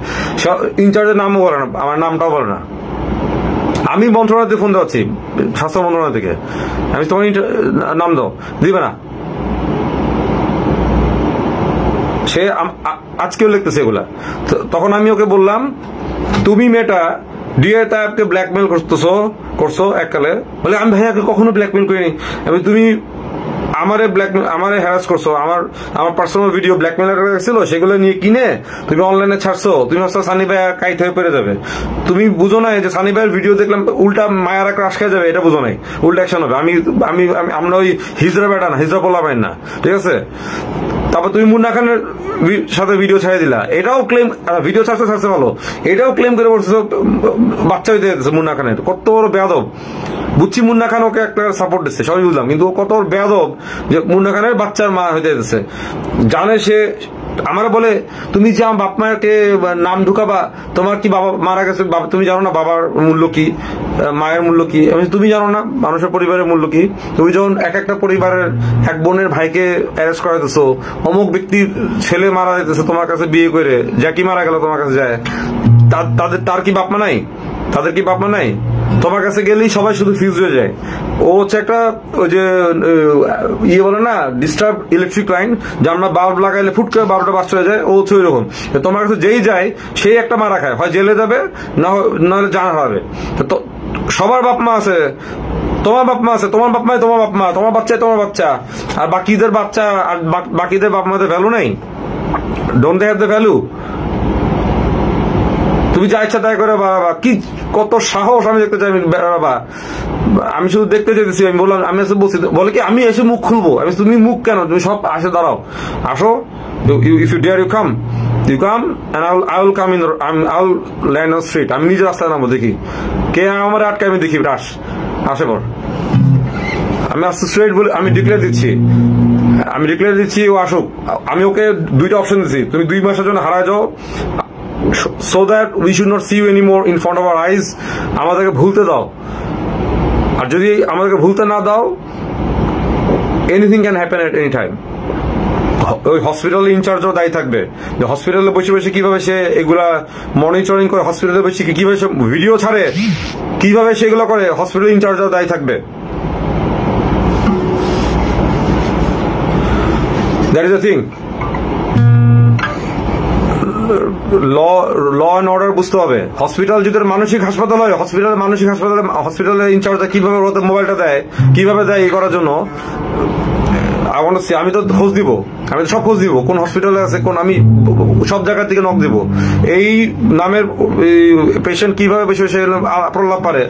ইনচার্জের নামও বলে না, আমার নামটাও বলে না। আমি মন্ত্রণালয় থেকে ফোন দিচ্ছি, স্বাস্থ্য মন্ত্রণালয় থেকে, আমি তোমার নাম দাও, দিবে না। সে আজকেও লিখতেছে এগুলা। তখন আমি ওকে বললাম, তুমি মেয়েটা ডিএ তাইবকে ব্ল্যাকমেল করছো এককালে। বলে আমি ভাইয়াকে কখনো ব্ল্যাকমেল করিনি। তুমি আমারে হ্যারাস করছো, আমার পার্সোনাল ভিডিও ব্ল্যাকমেলার ছিল, সেগুলো নিয়ে কিনে তুমি অনলাইনে ছাড়ছো। তুমি ভাবছো সানি ভাই কাইট হয়ে পেরে যাবে। তুমি বুঝো না যে সানি ভাইয়ের ভিডিও দেখলাম উল্টা মায়ারা ক্রাশ খেয়ে যাবে, এটা বুঝো নাই, উল্টা অ্যাকশন হবে। আমরা ওই হিজড়া বেটা না, হিজড়া পোলা পাই না, ঠিক আছে? তারপর তুমি মুন্না খানের সাথে ভিডিও ছাড়িয়ে দিলা, এটাও ক্লেম, ভিডিও ছাড়তে ভালো, এটাও ক্লেম করে বলছো বাচ্চা হইতে যেতেছে মুন্না খানের। কত বড় বেয়াদব! বুঝছি মুন্না খান ওকে একটা সাপোর্ট দিচ্ছে, সবাই বুঝলাম, কিন্তু ও কত বড় বেয়াদব যে মুন্না খানের বাচ্চার মা হইতে যেতেছে। জানে সে আমার বলে, তুমি যে আমার বাপ মাকে নাম ঢুকাবা, তোমার কি বাবা মারা গেছে, তুমি জানো না বাবার মূল্য কি, মায়ের মূল্য কি? তুমি জানো না মানুষের পরিবারের মূল্য কি? তুমি যখন একটা পরিবারের এক বোনের ভাইকে অ্যারেস্ট করা দিতেছো, অমুক ব্যক্তির ছেলে মারা যেতেছে তোমার কাছে বিয়ে করে, জ্যাকি মারা গেল তোমার কাছে যায়, তার কি বাপ মা নাই? তাদের কি বাপ মা নাই? তোমার কাছে গেলেই সবাই শুধু ফিউজ হয়ে যায়। ও হচ্ছে একটা ওই যে বলে না ডিস্টার্ব ইলেকট্রিক লাইন, যে আমরা বাল্ব লাগাইলে ফুট করে 12টা বাস্ট হয়ে যায়, ও হচ্ছে ওই রকম। তোমার কাছে যেই যায় সেই একটা মারা খায়, হয় জেলে যাবে নাহলে জান হারাবে। তো সবার বাপ মা আছে, তোমার বাপ মা আছে, তোমার বাপ মাই তোমার বাপ মা, তোমার বাচ্চাই তোমার বাচ্চা, আর বাকিদের বাচ্চা আর বাকিদের বাপ মাদের ভ্যালু নাই? Don't they have the value? তুমি যা ইচ্ছা তাই করে বাবা, কি কত সাহস! আমি দেখতে চাই বাবা, আমি শুধু দেখতে চাইতেছি। আমি বললাম, আমি এসে বলছি, বলে কি আমি এসে মুখ খুলবো? আমি তুমি মুখ কেন, তুমি সব আসে দাঁড়াও, আসো, if you dare you come and I will come in, I will land on street. আমি নিজে রাস্তায় নামবো, দেখি কে আমার আটকে, আমি দেখি আসে পর। আমি আসতে স্ট্রেট বলে আমি ডিক্লেয়ার দিচ্ছি ও আসুক। আমি ওকে দুইটা অপশন দিচ্ছি, তুমি 2 মাসের জন্য হারায় যাও, so that we should not see you anymore in front of our eyes, আমাদেরকে ভুলতে দাও। আর যদি আমাদেরকে ভুলতে না দাও, anything can happen at any time. ওই হসপিটালের ইনচার্জও দায়ী থাকবে, যে হসপিটালে বসে বসে কিভাবে সে এগুলা মনিটরিং করে, হসপিটালে বসে কিভাবে সে ভিডিও ছাড়ে, কিভাবে সেগুলো করে, হসপিটাল ইনচার্জও দায়ী থাকবে। That is the thing. Law and order বুঝতে হবে। হসপিটাল যদি মানসিক হাসপাতাল হয়, হসপিটালের ইনচার্জটা কিভাবে মোবাইলটা দেয়, কিভাবে দেয় এই করার জন্য আমি তো খোঁজ দিব, আমি তো সব খোঁজ দিব, কোন হসপিটালে আছে, আমি সব জায়গা থেকে নক দিব। এই নামের পেশেন্ট কিভাবে বসে প্রলাপ পারে,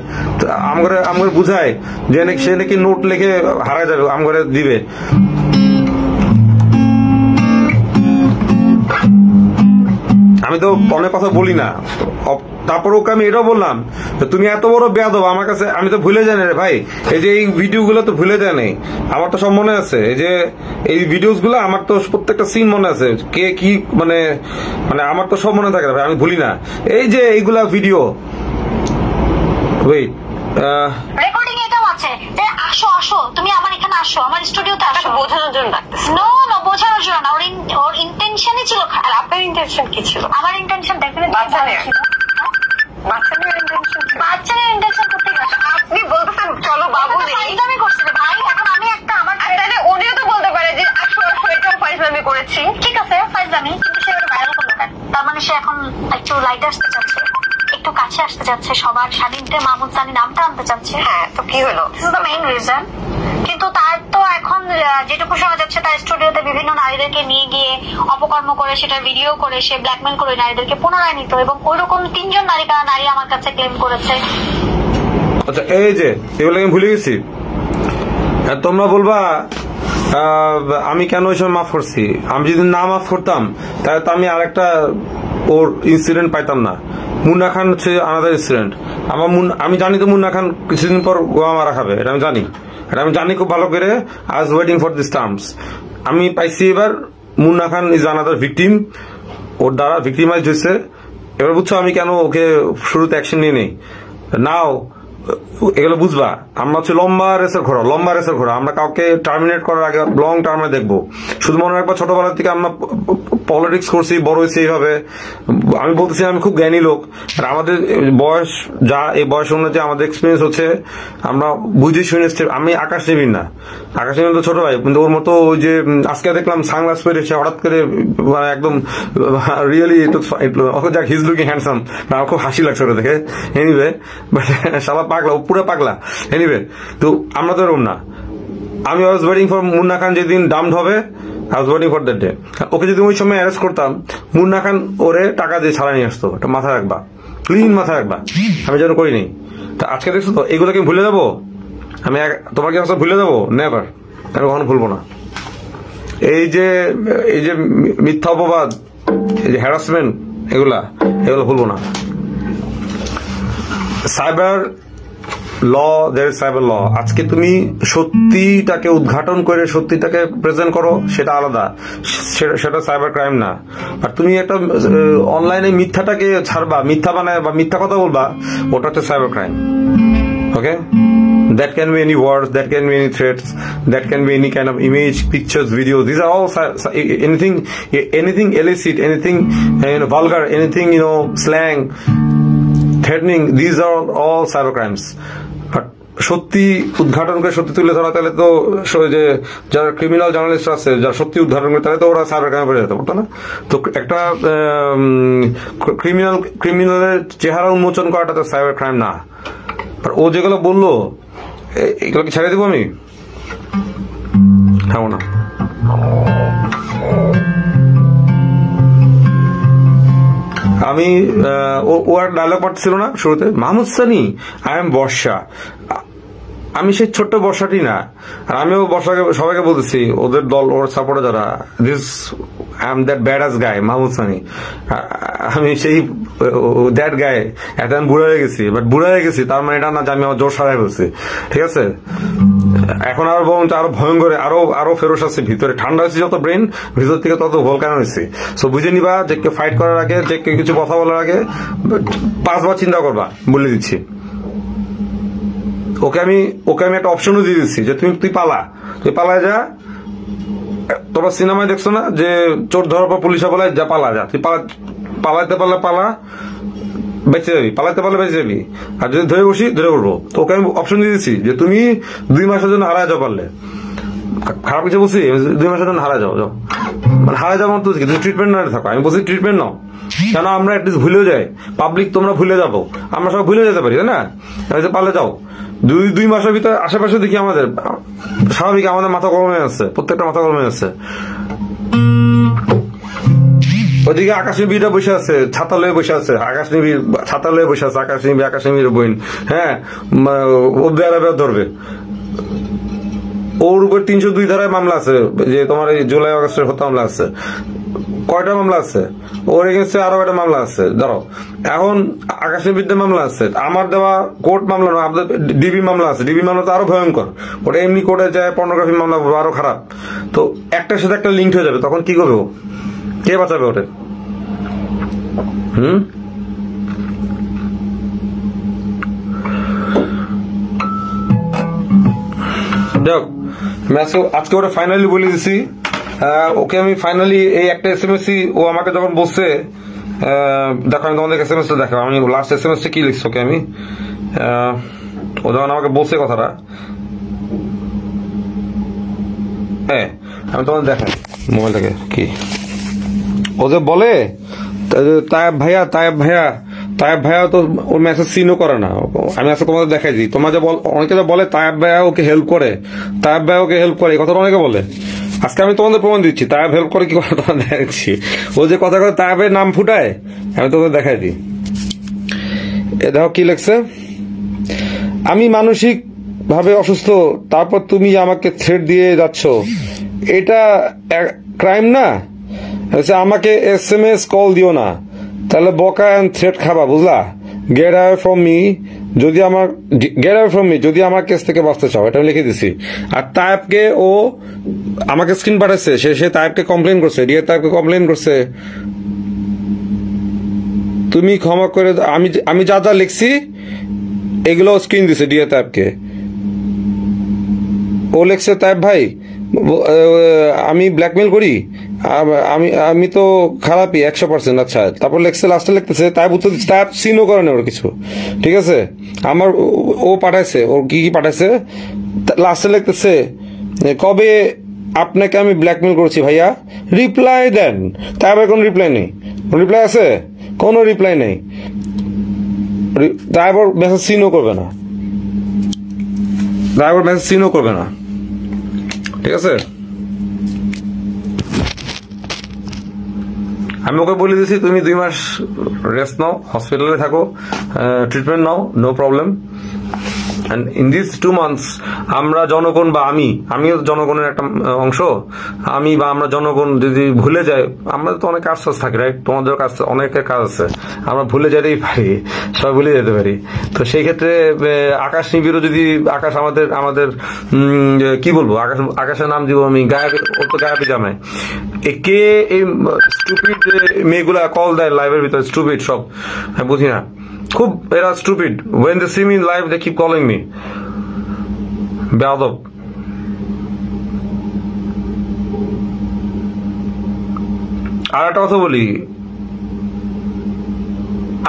আমগরে বুঝায় যে সে নাকি নোট লিখে হারায় যাবে, আমগরে দিবে। আমি তো অনেক কথা বলি না, তারপর ওকে আমি এটাও বললাম তুমি এত বড় বেয়াদব আমার কাছে, আমি তো ভুলে যাই না রে ভাই, এই যে এই ভিডিও গুলো তো ভুলে যায় নাই, আমার তো সব মনে আছে, এই যে এই ভিডিওস গুলো আমার তো প্রত্যেকটা সিন মনে আছে, কে কি মানে মানে আমার তো সব মনে থাকে ভাই, আমি ভুলি না। এই যে এইগুলা ভিডিও ওয়েট রেকর্ডিং এটাও আছে যে আসো আসো তুমি আমার এখানে আসো, আমার স্টুডিওতে আসো। বোঝানোর জন্য ডাকতেছে। নো নো বোঝানোর জন্য না, ওর ইন্টেনশনই ছিল আর খারাপ। আপনার ইন্টেনশন কি ছিল? আমার ইন্টেনশন ডেফিনেটলি বাচ্চা ভালো নেওয়া। ছিল। বাচ্চা মেয়ের ইন্টেনশন ছিল। বাচ্চার ইন্টেনশন করতে গেছে আপনি বলতেছেন চলো বাবু নেই, ফাইজলামি করছে রে ভাই। এখন আমি একটা আমার আর তাহলে উনিও তো বলতে পারে যে আসো আসো এটাও ফাইজলামি করেছি। ঠিক আছে ফাইজলামি, কিন্তু সে ওটা ভাইরাল করলো কেন? তার মানে সে এখন একটু লাইটে আসতে চাচ্ছে, একটু কাছে আসতে চাচ্ছে, সবার স্বাধীনতে মাহমুদ সানি নামটা আনতে চাচ্ছে। হ্যাঁ তো কি হলো? This is the main reason. কিন্তু তার তো এখন যেটুকু শোনা যাচ্ছে তার স্টুডিওতে বিভিন্ন নারীদেরকে নিয়ে গিয়ে অপকর্ম করে, সেটা ভিডিও করে সে ব্ল্যাকমেল করে নারীদেরকে পুনরায় নিত, এবং ওইরকম 3 জন নারী আমার কাছে ক্লেম করেছে। আচ্ছা এই যে এগুলো আমি ভুলে গেছি, তোমরা বলবা আমি কেন ওই সময় মাফ করছি, আমি যদি না মাফ করতাম তাহলে তো আমি আরেকটা ওর ইনসিডেন্ট পাইতাম না। মুন্না খান হচ্ছে আনাদার ইনসিডেন্ট। আমি জানি তো মুন্না খান কিছুদিন পর গোয়া মারা খাবে, এটা আমি জানি, এটা আমি জানি খুব ভালো করে। I was waiting for this terms. আমি পাইছি এবার Munna Khan is another victim, ওর দ্বারা ভিকটিমাইজ হয়েছে। এবার বুঝছো আমি কেন ওকে শুরুতে অ্যাকশন নিয়ে নেই। নাও এগুলো বুঝবা, আমরা হচ্ছে লম্বা রেসের ঘোড়া, আমরা কাউকে টার্মিনেট করার আগে লং টার্মে দেখবো। শুধু মনে রাখবো ছোটবেলা থেকে আমরা পলিটিক্স করছি, বড় হয়েছি এইভাবে। আমি বলতেছি আমি খুব জ্ঞানী লোক, আর আমাদের বয়স যা, এই বয়স অনুযায়ী আমাদের এক্সপিরিয়েন্স হচ্ছে আমরা বুঝে শুনে। আমি আকাশ নিবিন না, আকাশ নিবিন তো ছোট ভাই, কিন্তু ওর মতো ওই যে আজকে দেখলাম সানগ্লাস পরে সে হঠাৎ করে মানে একদম রিয়েলি যাক হিজ লুকিং হ্যান্ডসাম, আমার খুব হাসি লাগছে ওটা দেখে। এনিওয়ে বাট শালা পাগলা, ও পুরো পাগলা। এনিওয়ে তো আমরা তো এরকম না। আমি was waiting for Munna Khan যেদিন ডাম্পড হবে, I was waiting for that day. Okay যদি ওই সময় অ্যারেস্ট করতাম, মুন্না খান ওরে টাকা দিয়ে ছাড়া নিয়ে আসতো। এটা মাথায় রাখবা, ক্লিন মাথায় রাখবা। আমি যেন করিনি। তা আজকে দেখছো তো এগুলোকে ভুলে যাবো আমি, তোমার কি ভুলে যাবো? নেভার, আমি কখনো ভুলবো না। এই যে মিথ্যা অপবাদ, এই যে হ্যারাসমেন্ট, এগুলো ভুলবো না। সাইবার ল, দের সাইবার ল। আজকে তুমি সত্যিটাকে উদ্ঘাটন করে সত্যিটাকে প্রেজেন্ট করো, সেটা আলাদা, সেটা সাইবার ক্রাইম না। আর তুমি একটা অনলাইনে মিথ্যাটাকে ছাড়বা, মিথ্যা বানায় বা মিথ্যা কথা বলবা, ওটা হচ্ছে cyber crime. Okay, that can be any words, that can be any threats, that can be any kind of image, pictures, videos. These are all anything illicit, anything vulgar, anything slang, threatening. These are all cyber crimes. But সত্যি উদ্ঘাটন করে সত্যি তুলে ধরা, তাহলে তো যে যারা ক্রিমিনাল জার্নালিস্ট আছে, যারা সত্যি উদ্ঘাটন করে, তাহলে তো ওরা সাইবার ক্রাইমে পড়ে যেতে পারতো না। তো একটা ক্রিমিনালের চেহারা উন্মোচন করাটা তো সাইবার ক্রাইম না। আর ও যেগুলো বললো, এগুলো কি ছেড়ে দেবো আমি? হ্যাঁ না, আমি ও আর ডায়লগ পাঠছিল না শুরুতে, মাহমুদ সানি আই এম বর্ষা। আমি সেই ছোট্ট বর্ষাটি না। আর আমিও বর্ষাকে সবাইকে বলতেছি, ওদের দল, ওর সাপোর্টার যারা, this I am that bad guy Mahmud Sunny. আমি সেই দ্যাট গাই, এত আমি বুড়া হয়ে গেছি, বাট বুড়া হয়ে গেছি তার মানে এটা না যে আমি আমার জোর সারাই ফেলছি, ঠিক আছে? এখন আরো বরঞ্চ আরো ভয়ঙ্কর, আরো ফেরোস আছে ভিতরে। ঠান্ডা হয়েছে যত ব্রেন, ভিতর থেকে তত ভলকানো হয়েছে। সো বুঝে নিবা যে কেউ ফাইট করার আগে, যে কেউ কিছু কথা বলার আগে 5 বার চিন্তা করবা, বলে দিচ্ছি। ওকে আমি একটা অপশনও দিয়ে দিচ্ছি যে তুই পালায় যা। তোমরা সিনেমায় দেখছো না যে চোর ধরার পর পুলিশে বলে যা পালা যা, তুই পালাইতে পারলে পালা, বেঁচে যাবি, পালাইতে পারলে বেঁচে যাবি। আর যদি ধরে বসি, ধরে পড়বো। তো ওকে আমি অপশন দিয়ে দিচ্ছি যে তুমি 2 মাসের জন্য হারায় যাও, পারলে। খারাপ কিছু বলছি? 2 মাসের জন্য হারায় যাও, মানে হারায় যাবো তুমি ট্রিটমেন্ট না থাকো। আমি বলছি ট্রিটমেন্ট নাও, কেন আমরা অ্যাটলিস্ট ভুলেও যাই। পাবলিক তোমরা ভুলে যাবো, আমরা সব ভুলে যেতে পারি, তাই না? পারলে যাও। 2 মাসের ভিতরে আশেপাশে দেখি আমাদের স্বাভাবিক, আমাদের মাথা গরম হয়ে যাচ্ছে, প্রত্যেকটা মাথা গরম হয়ে যাচ্ছে। ওইদিকে আকাশনীবিটা বসে আছে, ছাতা লয়ে বসে আছে, আকাশনীবির বোন, হ্যাঁ, ও বেড়া ধরবে। ওর উপর 302 ধারায় মামলা আছে, যে তোমার এই জুলাই আগস্টের হত্যা মামলা আছে। কয়টা মামলা আছে, ওর এগেন্সে আরো একটা মামলা আছে। ধরো এখন আকাশের বিরুদ্ধে মামলা আছে, আমার দেওয়া কোর্ট মামলা নয়, আপনাদের ডিবি মামলা আছে। ডিবি মামলা তো আরো ভয়ঙ্কর, ওটা এমনি কোর্টে যায়, পর্নোগ্রাফি মামলা আরো খারাপ। তো একটার সাথে একটা লিঙ্ক হয়ে যাবে, তখন কি করবে ও? কে বাঁচাবে ওটা? যাক, আজকে ওরা ফাইনালি বলে দিছি। ওকে আমি ফাইনালি এই একটা SMS ও আমাকে যখন বলছে, দেখো আমি তোমাদের SMS টা দেখো, আমি লাস্ট SMS টা কি লিখছি ওকে আমি, ও যখন আমাকে বলছে কথাটা, হ্যাঁ আমি তোমাদের দেখাই মোবাইলটাকে কি ও যে বলে, তায়েব ভাইয়া তো ওর মেসেজ সিনও করে না। আমি আজকে তোমাদের দেখাই দিই, তোমার যে অনেকে যে বলে তায়েব ভাইয়া ওকে হেল্প করে, এই কথাটা অনেকে বলে। আজকে আমি তোমাদের প্রমাণ দিচ্ছি তায়েব হেল্প করে কি করে, তোমাদের দেখাচ্ছি। ও যে কথা করে তায়েবের নাম ফুটায়, আমি তোমাদের দেখাই দিই। এ দেখো কি লেখছে, আমি মানসিক ভাবে অসুস্থ, তারপর তুমি আমাকে থ্রেট দিয়ে যাচ্ছ, এটা ক্রাইম না? আমাকে SMS কল দিও না, তাহলে বকা এন্ড থ্রেট খাবা, বুঝলা? গেট অ্যাওয়ে ফ্রম মি যদি আমার কেস থেকে বাঁচতে চাও, এটা লিখে দিছি। আর তায়েবকে ও আমাকে স্ক্রিন পাঠাচ্ছে, সে তায়েবকে কমপ্লেন করছে, রিয়া তায়েবকে কমপ্লেন করছে, তুমি ক্ষমা করে, আমি যা যা লিখছি এগুলো স্ক্রিন দিছে রিয়া তায়েবকে। ও লিখছে, তায়েব ভাই আমি ব্ল্যাকমেল করি, আমি তো খারাপই 100%। আচ্ছা, তারপর লেখছে, লাস্টে লিখতেছে তায়েব উত্তর দিচ্ছে, তায়েব সিনও করে না ওর কিছু, ঠিক আছে? আমার ও পাঠাইছে, ওর কি কি পাঠাইছে, লাস্টে লিখতেছে, কবে আপনাকে আমি ব্ল্যাকমেল করছি ভাইয়া, রিপ্লাই দেন। তায়েবের কোনো রিপ্লাই নেই, রিপ্লাই আছে? কোনো রিপ্লাই নেই। তায়েব ওর মেসেজ সিনও করবে না, ঠিক আছে? আমি ওকে বলে দিয়েছি তুমি 2 মাস রেস্ট নাও, হসপিটালে থাকো, ট্রিটমেন্ট নাও, no problem. And in these 2 months আমরা জনগণ বা আমিও জনগণের একটা অংশ, আমরা জনগণ যদি ভুলে যাই, আমরা তো অনেক কাজ থাকে, রাইট? তোমাদের কাজ অনেকের কাজ আছে, আমরা ভুলে যেতেই পারি, সবাই ভুলে যেতে পারি। তো সেই ক্ষেত্রে আকাশ নিবিড়ও যদি আকাশ আমাদের কি বলবো, আকাশের নাম দিব আমি, ও তো গায়াবি জামায়, কে এই স্টুপিড মেয়েগুলা কল দেয় লাইভের ভিতরে, স্টুপিড সব, আমি বুঝি না, খুব এরা stupid. when they see me in live they keep calling me বেয়াদব। আর একটা কথা বলি,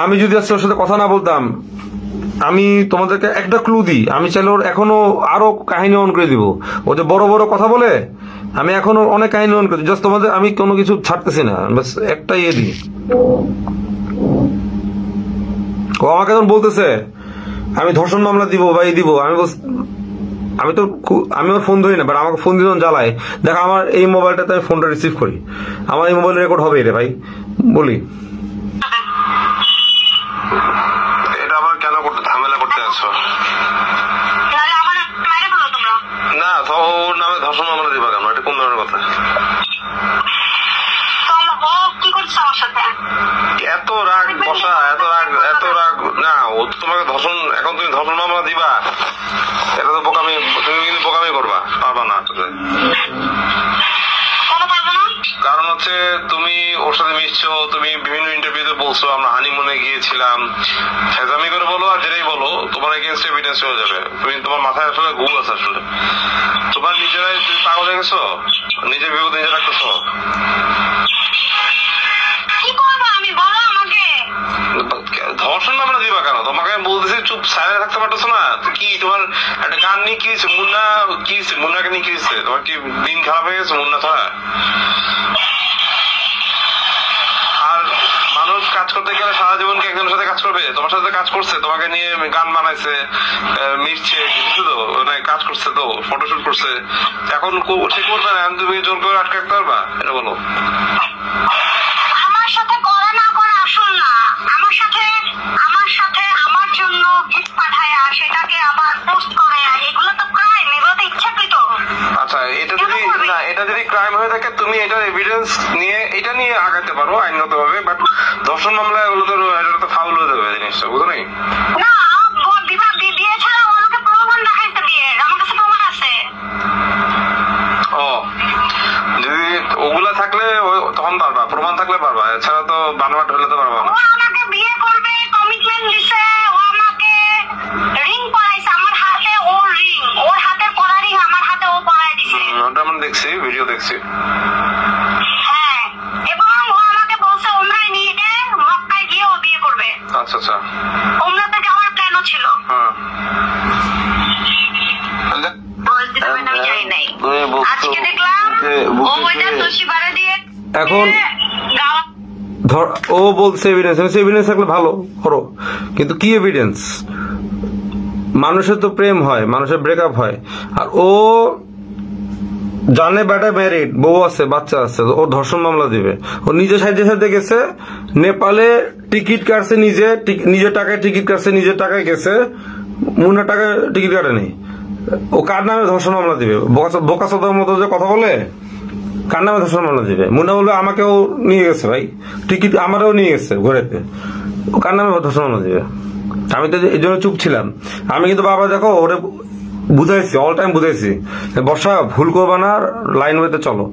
আমি যদি আজকে ওর সাথে কথা না বলতাম, আমি তোমাদেরকে একটা ক্লু দিই, আমি চাইলে ওর এখনো আরো কাহিনী অন করে দিব। ও যে বড় বড় কথা বলে, আমি এখনো অনেক কাহিনী অন করে দিই, জাস্ট তোমাদের আমি কোনো কিছু ছাড়তেছি না, বাস একটা ইয়ে দিই। ও আমাকে যখন বলতেছে আমি ধর্ষণ মামলা দিব বা দিব, আমি ওর ফোন ধরি না, বাট আমাকে ফোন দিয়ে জ্বালায়। দেখো আমার এই মোবাইলটাতে আমি ফোনটা রিসিভ করি, আমার এই মোবাইল রেকর্ড হবে রে ভাই, বলি এটা আবার কেন ঝামেলা করতে আছো? না তো ওর নামে ধর্ষণ মামলা দিবা কেন? এটা কোন ধরনের কথা? এত রাগ বসা, এত রাগ না, ও তো তোমাকে ধর্ষণ, এখন তুমি ধর্ষণ মামলা দিবা, এটা তো বোকামি, তুমি কিন্তু বোকামি করবা, পারবা না। কারণ হচ্ছে তুমি ওর সাথে মিশছো, তুমি বিভিন্ন ইন্টারভিউতে বলছো আমরা হানিমুনে গিয়েছিলাম, ফেজামি করে বলো আর যেটাই বলো, তোমার এগেইনস্ট এভিডেন্স হয়ে যাবে। তুমি তোমার মাথায় আসলে ঘুম আছে, আসলে তোমার নিজেরাই তুমি পাগল হয়ে গেছো, নিজের বিপদ নিজে রাখতেছো। ধর্ষণ মামলা দিবা কেন? তোমাকে বলতেছি চুপ সাইলেন্ট থাকতে পারতেছো না কি? তোমার একটা গান নিয়ে কি হয়েছে, মুন্নাকে নিয়ে কি হয়েছে? তোমার কি দিন খারাপ হয়ে গেছে মুন্না ছাড়া? আর মানুষ কাজ করতে গেলে সারা জীবন কি একজনের সাথে কাজ করবে? তোমার সাথে কাজ করছে, তোমাকে নিয়ে গান বানাইছে, মিশছে, কিছু তো মানে কাজ করছে, তো ফটোশুট করছে, এখন সে করবে না, তুমি জোর করে আটকে রাখতে পারবা? এটা বলো। আমার সাথে করা না করা আসল না, আমার সাথে আমার জন্য গিফট পাঠায়, সেটাকে আবার পোস্ট করে, এগুলো তো ক্রাইম, এগুলো তো ইচ্ছাকৃত। আচ্ছা, এটা যদি ক্রাইম হয়ে থাকে, তুমি এটার এভিডেন্স নিয়ে এটা নিয়ে ধর্ষণ মামলা এগুলো তো এটা তো ফাউল হয়ে যাবে জিনিসটা, বুঝো নাই? না বিয়ে ছাড়া আমাকে প্রমাণ দেখাইতে দিয়ে আমার কাছে প্রমাণ আছে। ও যদি ওগুলা থাকলে তখন পারবা, প্রমাণ থাকলে পারবা, এছাড়া তো বানোয়াট হলে তো পারবা না। ও আমাকে বিয়ে করবে কমিটমেন্ট দিছে, ও আমাকে রিং পরাইছে আমার হাতে, ওর রিং ওর হাতে পরা রিং আমার হাতে ও পরাই দিছে। ওটা আমি দেখছি, ভিডিও দেখছি। হ্যাঁ, এবং ও আমাকে বলছে ওমরায় নিয়ে মক্কায় গিয়ে ও বিয়ে করবে। আচ্ছা আচ্ছা, ওমরাতে যাওয়ার প্ল্যানও ছিল। হ্যাঁ আমি জানি নাই, আজকে দেখলাম ও ওইটা তোশিবারে দিয়ে এখন ধর ও বলছে এভিডেন্স থাকলে ভালো করো, কিন্তু কি এভিডেন্স? মানুষের তো প্রেম হয়, মানুষের ব্রেকআপ হয়, আর ও জানে বেটা ম্যারিড, বউ আছে, বাচ্চা আছে, ও ধর্ষণ মামলা দিবে। ও নিজে সাইডে গেছে নেপালে, টিকিট কাটছে নিজের টাকায় টিকিট কাটছে, নিজের টাকায় গেছে, মুন্নার টাকায় টিকিট কাটে নেই। ও কার নামে ধর্ষণ মামলা দিবে? বোকাচোদার মতো যে কথা বলে, কার নামে ধর্ষণ মামলা দিবে? মুন্না বলবে আমাকেও নিয়ে গেছে ভাই, টিকিট আমারও নিয়ে গেছে ঘুরেতে, ও কার নামে ধর্ষণ মামলা দিবে? আমি তো এই জন্য চুপ ছিলাম। আমি কিন্তু বাবা দেখো ওরে বুঝাইছি, অল টাইম বুঝাইছি, বর্ষা ভুল করবা না, লাইন ওয়েতে চলো,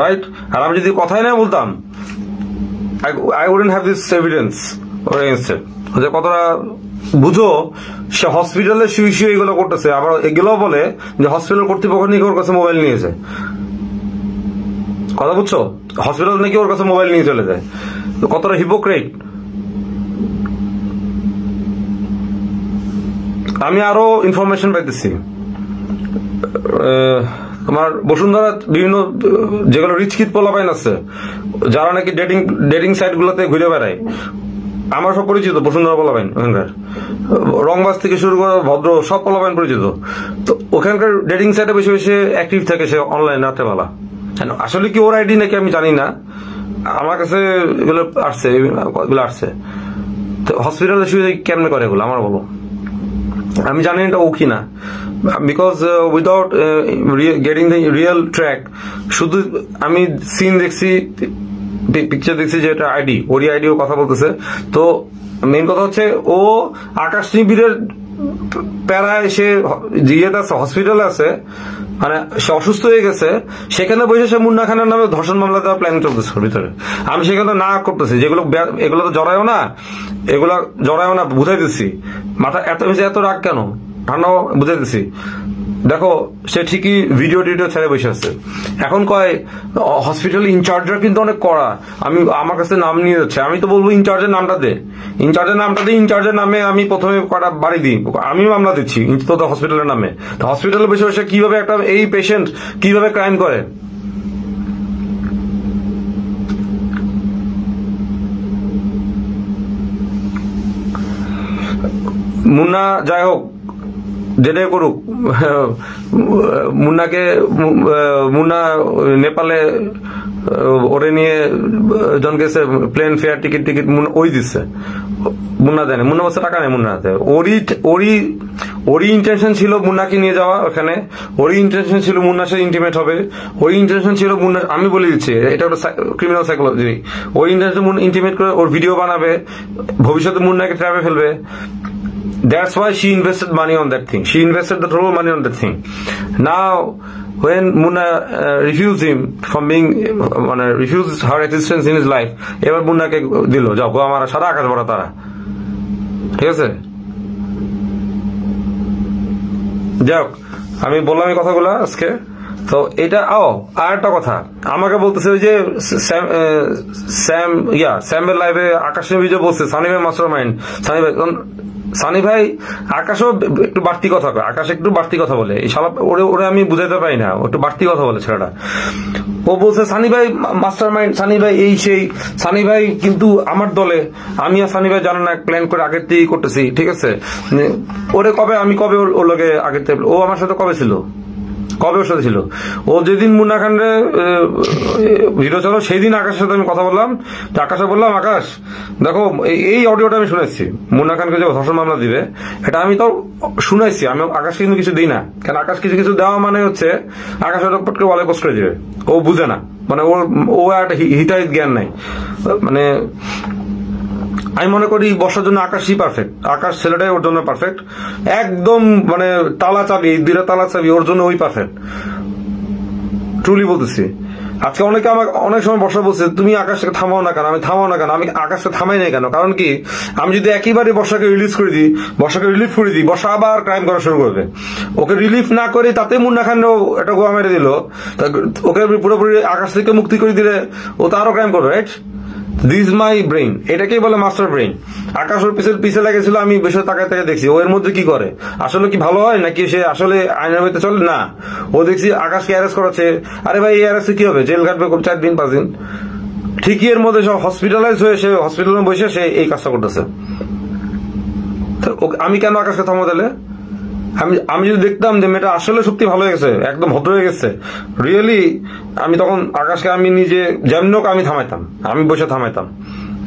রাইট? আর আমি যদি কথাই না বলতাম, I wouldn't have this evidence ওর এগেইনস্টে। যে কতটা বুঝো, সে হসপিটালে শুয়ে এগুলো করতেছে, আবার এগুলো বলে যে হসপিটাল কর্তৃপক্ষ নাকি ওর কাছে মোবাইল নিয়েছে। কথা বুঝছো? হসপিটাল নাকি ওর কাছে মোবাইল নিয়ে চলে যায়, কতটা হিপোক্রেট। আমি আরো ইনফরমেশন পাইতেছি, তোমার বসুন্ধরা বিভিন্ন যেগুলো রিচ কিড পোলাপাইন আছে, যারা নাকি ডেটিং সাইট গুলোতে ঘুরে বেড়ায়, আমার সব পরিচিত বসুন্ধরা পোলাপাইন, ওখানকার রংবাজ থেকে শুরু করে ভদ্র সব পোলাপাইন পরিচিত। তো ওখানকার ডেটিং সাইটে বেশি বেশি অ্যাক্টিভ থাকে সে অনলাইন রাত্রেবেলা। আসলে কি ওর আইডি নাকি আমি জানি না, আমার কাছে এগুলো আসছে। তো হসপিটালে শুয়ে কেমনে করে এগুলো আমার বলো? আমি জানি এটা ও কিনা, because without getting the real track, শুধু আমি সিন দেখছি, পিকচার দেখছি যে এটা আইডি, ওরই আইডি, ও কথা বলতেছে। তো মেইন কথা হচ্ছে ও আকাশ নিবিড়ের প্যারায় সে ইয়েতে আছে, হসপিটালে আছে, মানে সে অসুস্থ হয়ে গেছে, সেখানে বসে সে মুন্না খানের নামে ধর্ষণ মামলা দেওয়ার প্ল্যান চলতেছে ভিতরে। আমি সেখানে না করতেছি, এগুলো তো জড়ায়ও না, বুঝাইতেছি। মাথা এত রাগ কেন? ঠান্ডাও বুঝাইতেছি। দেখো সে ঠিকই ভিডিও ছেড়ে বসে আছে। এখন কয় হসপিটাল ইনচার্জরা কিন্তু অনেক কড়া, আমার কাছে নাম নিয়ে যাচ্ছে। আমি তো বলবো ইনচার্জের নামটা দে, ইনচার্জের নামে আমি প্রথমে কটা বাড়ি দিই, আমি মামলা দিচ্ছি তো হসপিটালের নামে। তো হসপিটালে বসে বসে কিভাবে একটা এই পেশেন্ট কিভাবে ক্রাইম করে? মুন্না যাই হোক, যেটাই করুক, মুন্না নেপালে ওরে নিয়ে জন গেছে, প্লেন ফেয়ার টিকিট ওই দিচ্ছে, মুন্না দেয় না। মুন্না বলছে টাকা নেই মুন্না হাতে। ওরই ইন্টেনশন ছিল মুন্নাকে নিয়ে যাওয়া ওখানে, ওরই ইন্টেনশন ছিল মুন্নার সাথে ইন্টিমেট হবে, ওরই ইন্টেনশন ছিল মুন্না, আমি বলে দিচ্ছি এটা একটা ক্রিমিনাল সাইকোলজি, ওই ইন্টেনশন ইন্টিমেট করে ওর ভিডিও বানাবে, ভবিষ্যতে মুন্নাকে ট্র্যাপে ফেলবে। That's why she invested money on that thing. She invested the total money on that thing. Now, when Munna refused him from being, refused her existence in his life, এবার মুন্নাকে দিল, যাও গো আমার সারা আকাশ ভরা তারা। ঠিক আছে, যাক আমি বললাম এই কথাগুলো আজকে। তো এটা আর একটা কথা আমাকে বলতেছে যে স্যামের লাইভে আকাশ যে বলছে সানি ভাই মাস্টার মাইন্ড, সানি ভাই আকাশও একটু বাড়তি কথা কয়, আকাশ একটু বাড়তি কথা বলে, এই শালা ওরে আমি বুঝাইতে পারি না, একটু বাড়তি কথা বলে ছেলেটা। ও বলছে সানি ভাই মাস্টার মাইন্ড, সানি ভাই এই সেই, সানি ভাই কিন্তু আমার দলে, আমি আর সানি ভাই জানো না, প্ল্যান করে আগের থেকেই করতেছি। ঠিক আছে, ওরে আমি কবে ওর লগে আগের থেকে, ও আমার সাথে কবে ছিল, কবে ওর সাথে ছিল? ও যেদিন মুন্না খানরে ভিডিও চলো সেই দিন আকাশের সাথে আমি কথা বললাম, আকাশে বললাম আকাশ দেখো এই অডিওটা আমি শুনেছি, মুন্না খানকে যে ধর্ষণ মামলা দিবে এটা আমি তো শুনাইছি, আমি আকাশ কিন্তু কিছু দিই না, কারণ আকাশ কিছু দেওয়া মানে হচ্ছে আকাশ পট করে ওয়ালে পোস্ট করে দিবে, ও বুঝে না, মানে ও একটা হিতাহিত জ্ঞান নাই, মানে আমি মনে করি বর্ষার জন্য আকাশই পারফেক্ট, আকাশ ছেলেটাই ওর জন্য পারফেক্ট, একদম মানে তালা চাবি, দুইটা তালা চাবি ওর জন্য ওই পারফেক্ট, ট্রুলি বলতেছি। আজকে অনেকে আমাকে অনেক সময় বর্ষা বলছে তুমি আকাশকে থামাও না কেন, আমি থামাও না কেন, আমি আকাশকে থামাই নাই কেন, কারণ কি আমি যদি একইবারে বর্ষাকে রিলিজ করে দিই, বর্ষাকে রিলিফ করে দিই, বর্ষা আবার ক্রাইম করা শুরু করবে। ওকে রিলিফ না করে তাতে মুন্না খানও একটা গোয়া মেরে দিল, ওকে পুরোপুরি আকাশ থেকে মুক্তি করে দিলে ও তো আরো ক্রাইম করবে, রাইট? দিস মাই ব্রেইন, এটাকেই বলে মাস্টার ব্রেইন। আকাশ ওর পিছে লেগেছিল, আমি বিষয় তাকায় তাকে দেখছি ও এর মধ্যে কি করে, আসলে কি ভালো হয় নাকি সে আসলে আইনের মধ্যে চলে না। ও দেখছি আকাশকে অ্যারেস্ট করাচ্ছে, আরে ভাই এই অ্যারেস্টে কি হবে, জেল কাটবে 4 দিন 5 দিন, ঠিকই এর মধ্যে সব হসপিটালাইজ হয়ে সে হসপিটালে বসে সে এই কাজটা করতেছে। আমি কেন আকাশকে থামাবো তাহলে? আমি যদি দেখতাম যে মেয়েটা আসলে সত্যি ভালো হয়ে গেছে, একদম ভদ্র হয়ে গেছে রিয়েলি, আমি তখন আকাশকে আমি নিজে যেমন আমি থামাইতাম, আমি বসে থামাইতাম।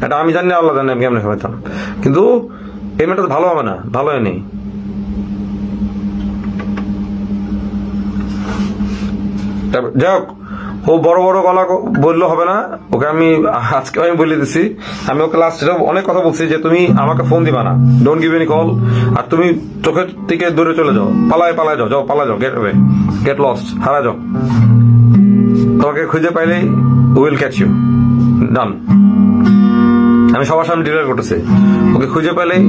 এটা আমি জানি, আল্লাহ জানি আমি কেমন থামাইতাম, কিন্তু এই মেয়েটা তো ভালো হবে না, ভালো হয়নি। যাই হোক, ও বড় বড় গলা বললে হবে না, ওকে আমি আজকে আমি বলে দিছি, আমি ওকে লাস্ট অনেক কথা বলছি যে তুমি আমাকে ফোন দিবা না, ডোন্ট গিভ এনি কল, আর তুমি চোখের থেকে দূরে চলে যাও, পালায় যাও, পালায় যাও, গেট লস্ট, হারা যাও, তোমাকে খুঁজে পাইলেই উইল ক্যাচ ইউ, ডান। আমি সবার সামনে ডিক্লেয়ার করতেছি, ওকে খুঁজে পেলেই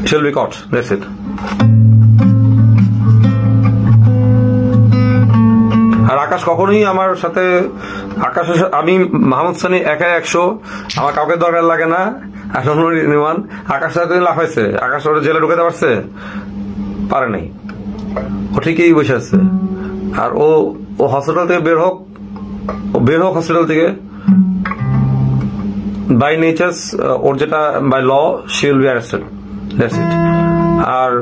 she'll be caught, that's it. আর আকাশ কখনোই আমার সাথে, আমি মাহমুদ সানি একাই 100, আমার কাউকে দরকার লাগে না। আকাশ সাথে লাফাইছে, আকাশ ওর জেলে ঢুকাতে পারছে? পারে নাই, ও ঠিকই বসে আছে। আর ও হসপিটাল থেকে বের হোক হসপিটাল থেকে, বাই নেচার ওর যেটা by law she will be arrested, that's it. আর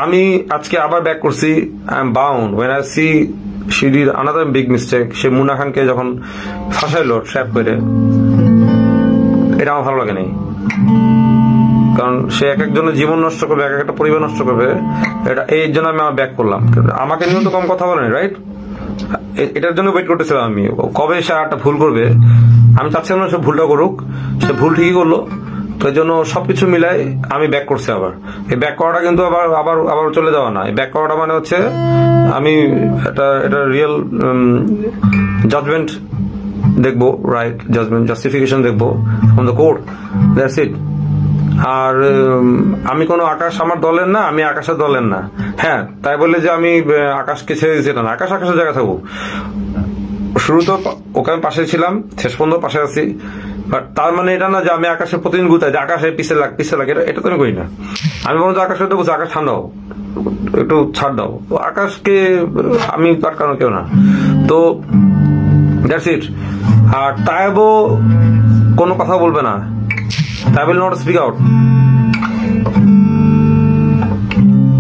আমি আজকে আবার ব্যাক করছি, I am bound when I see she did another big mistake. সে মুন্না খানকে যখন ফাঁসাইলো ট্র্যাপ করে, এটা আমার ভালো লাগে নাই, কারণ সে এক একজনের জীবন নষ্ট করবে, এক একটা পরিবার নষ্ট করবে, এটা এই জন্য আমি আমার ব্যাক করলাম। আমাকে নিয়েও তো কম কথা বলেনি, রাইট? এটার জন্য ওয়েট করতেছিলাম আমি, কবে সে একটা ভুল করবে। আমি চাচ্ছিলাম না সে ভুলটা করুক, সে ভুল ঠিকই করলো, তো এই জন্য সবকিছু মিলাই আমি ব্যাক করছি। আবার এই ব্যাক করাটা কিন্তু আবার চলে যাওয়া না, এই ব্যাক করাটা মানে হচ্ছে আমি এটা রিয়েল জাজমেন্ট দেখবো, রাইট জাজমেন্ট, জাস্টিফিকেশন দেখবো from the court, that's it. আর আমি কোনো আকাশ আমার দলের না, আমি আকাশের দলের না। হ্যাঁ, তাই বলে যে আমি আকাশকে ছেড়ে দিচ্ছি না, আকাশের জায়গা থাকবো। শুরু তো ওকে আমি পাশে ছিলাম, শেষ পর্যন্ত পাশে আছি, বাট তার মানে এটা না যে আমি আকাশের প্রতিদিন গুতাই যে আকাশের পিছে লাগ, এটা তো আমি করি না। আমি বলবো আকাশে তো বলছি আকাশ ঠান্ডাও, একটু ছাড় দাও, আকাশকে আমি আটকানো কেউ না, তো দ্যাটস ইট। আর তাইবও কোনো কথা বলবে না, I will not speak out.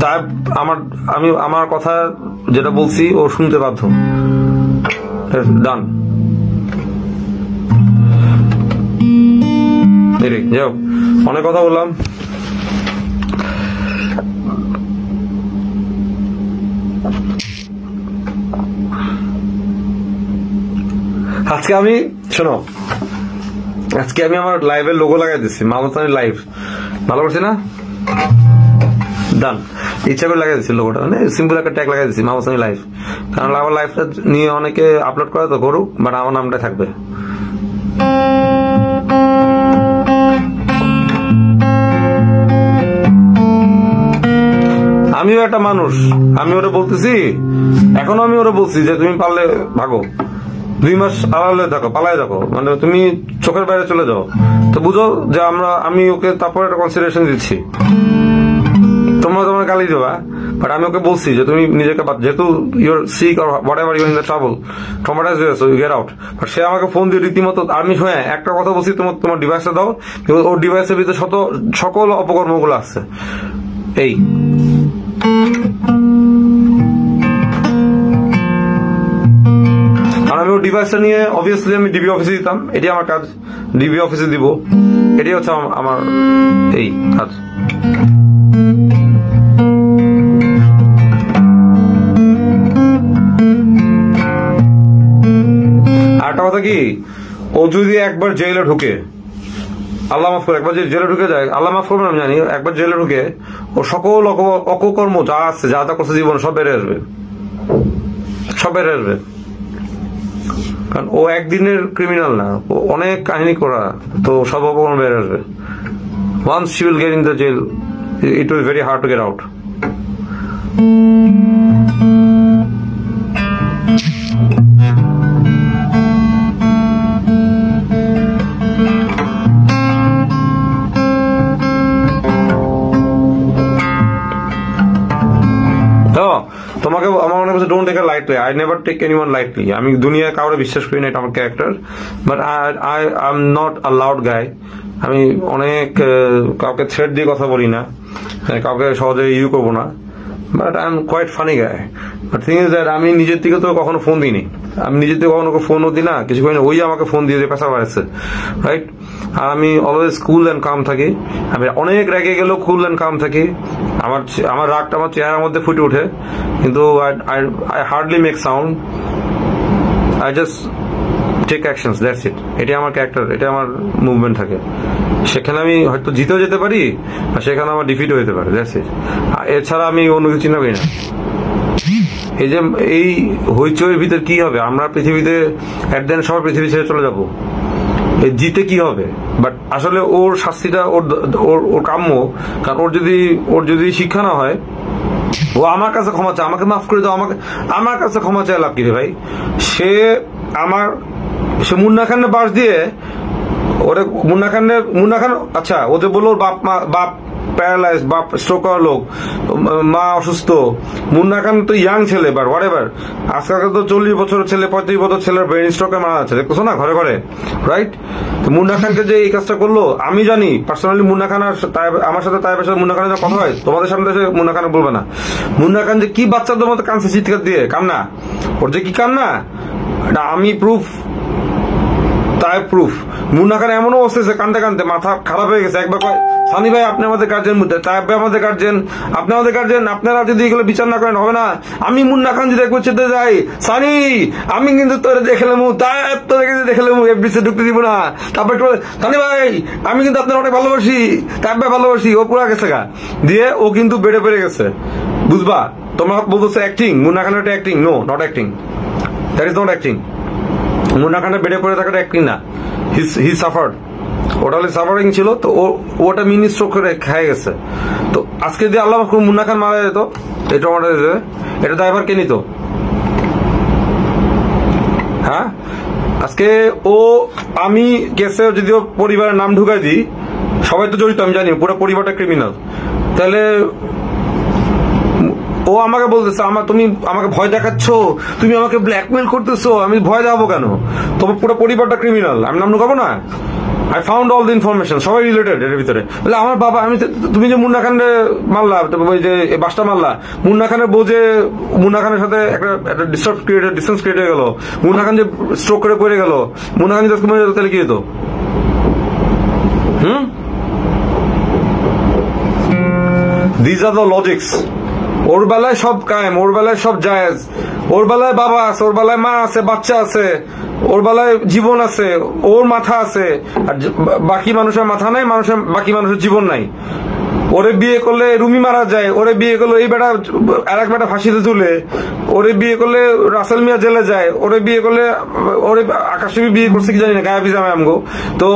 তাই আমার কথা যেটা বলছি ও শুনতে বাধ্য, ডান। যাও, অনেক কথা বললাম। আজকে আমি শোনো, আজকে আমি আমার লাইভের লোগো লাগাই দিচ্ছি, মাহমুদ সানি লাইভ, ভালো করছি না? ডান, ইচ্ছা করে লাগাই দিচ্ছি লোগোটা, মানে সিম্পল একটা ট্যাগ লাগাই দিচ্ছি মাহমুদ সানি লাইভ, কারণ আমার লাইভটা নিয়ে অনেকে আপলোড করে তো করুক, বাট আমার নামটাই থাকবে। আমিও একটা মানুষ, আমি ওরা বলতেছি, এখনো আমি ওরা বলছি যে তুমি পারলে ভাগো, 2 মাস আড়ালে থাকো, পালায় থাকো, মানে তুমি চোখের বাইরে চলে যাও, তো বুঝো যে আমি ওকে তারপর একটা কনসিডারেশন দিচ্ছি। তোমরা তোমার গালি দেবা, বাট আমি ওকে বলছি যে তুমি নিজেকে, যেহেতু you're sick or whatever you in the trouble, traumatise হয়ে গেছো, ইউ গেট আউট। বাট সে আমাকে ফোন দিয়ে রীতিমতো, আমি হ্যাঁ একটা কথা বলছি, তোমার ডিভাইসটা দাও, ওর ডিভাইসের ভিতরে সকল অপকর্মগুলো আসছে। এই আমি ওর ডিভাইসটা নিয়ে অবভিয়াসলি আমি ডিবি অফিসে দিতাম, এটি আমার কাজ, ডিবি অফিসে দিব, এটাই হচ্ছে আমার এই কাজ। আরেকটা কথা কি, ও যদি একবার জেলে ঢুকে, আল্লাহ মাফ করে, একবার যে জেলে ঢুকে যায়, আল্লাহ মাফ করবেন আমি জানি, একবার জেলে ঢুকে ও সকল অকর্ম যা আছে, যা করছে জীবন সব বেড়ে আসবে, সব বেড়ে আসবে। কারণ ও একদিনের ক্রিমিনাল না, ও অনেক কাহিনী করা, তো সব অপকর্ম বেড়ে আসবে। Once she will get in the jail, it will be very hard to get out. তোমাকে আমার মনে করছে don't take a lightly, I never take anyone lightly. আমি দুনিয়ায় কাউরে বিশ্বাস করি না, এটা আমার character. But I am not a loud guy. আমি অনেক কাউকে থ্রেট দিয়ে কথা বলি না, কাউকে সহজে ইউ করবো না, but I am quite funny guy. But thing is that আমি নিজের থেকে তো কখনো ফোন দিইনি, আমি নিজের থেকে কখনো ফোনও দিই না, কিছু করি না, ওই আমাকে ফোন দিয়ে পেশা বাড়াচ্ছে, রাইট। আর আমি অলওয়েজ কুল অ্যান্ড কাম থাকি, আমি অনেক রেগে গেলেও কুল অ্যান্ড কাম থাকি। আমার রাগটা আমার চেহারার মধ্যে ফুটে ওঠে, কিন্তু I hardly make sound, I just take actions, that's it. এটাই আমার ক্যারেক্টার, এটা আমার মুভমেন্ট থাকে। সেখানে আমি হয়তো জিতেও যেতে পারি, আর সেখানে আমার ডিফিটও হতে পারে, দ্যাটস ইট। এছাড়া আমি অন্য কিছু চিন্তা করি না। এই যে এই হইচইয়ের ভিতর কি হবে, আমরা পৃথিবীতে এট দেন সবাই পৃথিবী ছেড়ে চলে যাবো, জিতে কি হবে? বাট আসলে ওর শাস্তিটা ওর কাম্য। কারণ ওর যদি শিক্ষা না হয়, ও আমার কাছে ক্ষমা চায়, আমাকে মাফ করে দাও, আমার কাছে ক্ষমা চায় লাভ কি রে ভাই? সে মুন্না খানের বাস দিয়ে ওরে মুন্না খান, আচ্ছা ও যে বললো বাপ প্যারালাইজ, বাপ স্ট্রোক করা লোক, মা অসুস্থ, মুন্না খান তো ইয়াং ছেলে, বাট হোয়াট এভার, আজকাল তো 40 বছরের ছেলে, 35 বছর ছেলের ব্রেন স্ট্রোকে মারা যাচ্ছে, দেখছো না ঘরে ঘরে, রাইট? মুন্না খানকে যে এই কাজটা করলো, আমি জানি পার্সোনালি মুন্না খান আমার সাথে তাইবের সাথে মুন্না খানের কথা হয়, তোমাদের সামনে এসে মুন্না খান বলবে না। মুন্না খান যে কি বাচ্চাদের মতো কানছে চিৎকার দিয়ে, কান্না, ওর যে কি কান্না, এটা আমি প্রুফ, তাই প্রুফ। মুন্না খান এমনও বসতেছে কানতে কানতে মাথা খারাপ হয়ে গেছে, একবার কয় সানি ভাই আপনি আমাদের গার্জেন, তাইব ভাই আমাদের গার্জেন, আপনি আমাদের গার্জেন, আপনারা যদি এগুলো বিচার না করেন হবে না। আমি মুন্না খান যদি একবার চেতে যাই, সানি আমি কিন্তু তোরে দেখলাম, তাইব তোরে কিন্তু দেখলাম, এফডিসি ঢুকতে দিব না। তারপর সানি ভাই আমি কিন্তু আপনার অনেক ভালোবাসি, তাইব ভাই ভালোবাসি, ও পুরা গেছে গা দিয়ে, ও কিন্তু বেড়ে বেড়ে গেছে, বুঝবা? তোমরা বলতেছো অ্যাক্টিং, মুন্না খানের একটা acting, no not acting, that is not acting. Munna খানটা বেড়ে পড়ে থাকাটা অ্যাক্টিং না, হি সাফার্ড, ওটা হলে সাফারিং ছিল, তো ওটা মিনি স্ট্রোক করে খেয়ে গেছে। তো আজকে যদি আল্লাহ মুন্না খান মারা যেত, এটা ড্রাইভার কে নিত? হ্যাঁ, আজকে আমি কেসে যদি পরিবারের নাম ঢুকাই দিই, সবাই তো জড়িত, আমি জানি পুরো পরিবারটা ক্রিমিনাল, তাহলে ও আমাকে বলতেছে তুমি আমাকে ভয় দেখাচ্ছ, তুমি আমাকে ব্ল্যাকমেল করতেছো, আমি ভয় দেখাবো কেন? তোমার পুরো পরিবারটা ক্রিমিনাল, আমি নাম ঢুকাবো না? I found all the information, সবাই রিলেটেড এর ভিতরে। বলে আমার বাবা, তুমি যে মুন্না খানের মারলা, ওই যে বাসটা মারলা, মুন্না খানের বউ যে মুন্না খানের সাথে একটা ডিস্টেন্স ক্রিয়েট হয়ে গেল, মুন্না খান যে স্ট্রোক করে পড়ে গেল, মুন্না খান যদি মরে যেত তাহলে কি হতো? This are the logics. ওর বেলায় সব কায়েম, ওর বেলায় সব জায়েজ, ওর বেলায় বাবা আছে, ওর বেলায় মা আছে, বাচ্চা আছে, ওর বেলায় জীবন আছে, ওর মাথা আছে, আর বাকি মানুষের মাথা নাই, বাকি মানুষের জীবন নাই। ওরে বিয়ে করলে রুমি মারা যায়, ওরে বিয়ে করলে এই বেটা আর এক বেটা ফাঁসিতে তুলে, ওরে বিয়ে করলে রাসেল মিয়া জেলে যায়, ওরে বিয়ে করলে ওরে আকাশবী বিয়ে করছে কি জানি না, গায়ে বিজামে আমগো, তো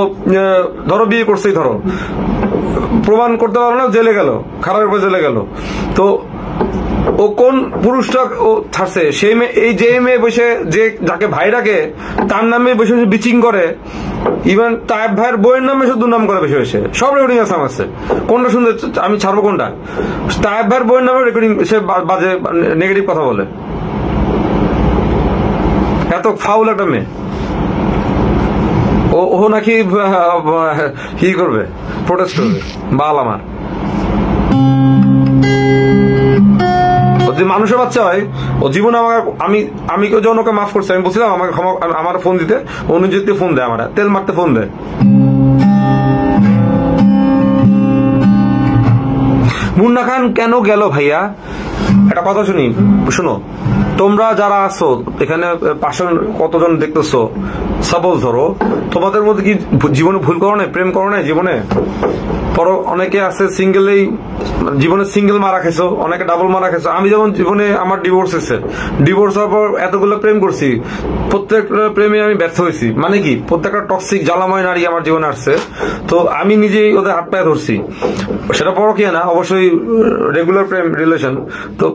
ধরো বিয়ে করছেই, ধরো প্রমাণ করতে পারলো না, জেলে গেল, খারাপের উপর জেলে গেল। তো ও কোন পুরুষটা ও ছাড়ছে? সেই মেয়ে, এই যে মেয়ে বসে, যে যাকে ভাই ডাকে তার নামে বসে বসে বিচিং করে, ইভেন তাইব ভাইয়ের বইয়ের নামে শুধু নাম করে বসে বসে, সব রেকর্ডিং আছে আমার কাছে। কোনটা শুনতে আমি ছাড়বো কোনটা? তাইব ভাইয়ের বইয়ের নামে রেকর্ডিং, সে বাজে নেগেটিভ কথা বলে, এত ফাউল একটা মেয়ে। ও নাকি কি করবে, প্রোটেস্ট করবে, বাল আমার। যদি মানুষের বাচ্চা হয়, ও জীবনে আমি যখন ওকে মাফ করছি, আমি বলছিলাম আমাকে ক্ষমা, আমার ফোন দিতে, অনুজিৎ ফোন দেয়, আমার তেল মারতে ফোন দেয়। মুন্না খান কেন গেল ভাইয়া? একটা কথা শুনো, তোমরা যারা আছো এখানে পাশে কতজন দেখতেছো, সাপোজ ধরো তোমাদের মধ্যে কি জীবনে ভুল করো নাই, প্রেম করো নাই জীবনে? পরো অনেকে আছে সিঙ্গেলেই জীবনে সিঙ্গেল মারা খেছো, অনেকে ডাবল মারা খেছো। আমি যেমন জীবনে আমার ডিভোর্স হয়েছে, ডিভোর্স হওয়ার পর এতগুলো প্রেম করছি, প্রত্যেকটা প্রেমে আমি ব্যর্থ হয়েছি। মানে কি, প্রত্যেকটা টক্সিক জ্বালাময় নারী আমার জীবনে আসছে, তো আমি নিজেই ওদের হাত পায়ে ধরছি। সেটা পরকীয়া না, অবশ্যই রেগুলার প্রেম রিলেশন। তো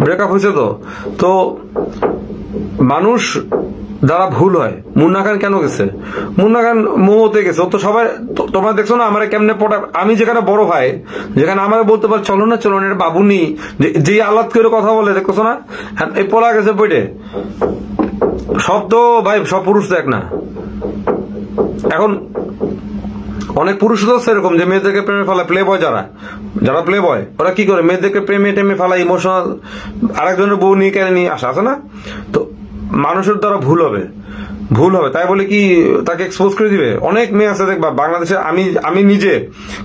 ব্রেকআপ হয়েছে। তো মানুষ যারা ভুল হয়, মুন্না খান কেন গেছে? মুন্না খান মোহতে গেছে। তো সবাই তোমরা দেখছো না আমার কেমনে পটা। আমি যেখানে বড় ভাই, যেখানে আমার বলতে পারে চলো না এটা বাবুনি, যে আলাদ করে কথা বলে দেখছো না, এই পড়া গেছে বইটে। সব তো ভাই সব পুরুষ তো এক না। এখন অনেক পুরুষ তো সেরকম যে মেয়েদেরকে প্রেমে ফেলা, প্লে বয় যারা প্লে বয় ওরা কি করে, মেয়েদেরকে প্রেমে টেমে ফেলা, ইমোশনাল আরেকজনের বউ নিয়ে কেন নিয়ে আসা, আছে না? তো মানুষের দ্বারা ভুল হবে, তাই বলে কি তাকে এক্সপোজ করে দিবে? অনেক মেয়ে আছে দেখবা বাংলাদেশে। আমি নিজে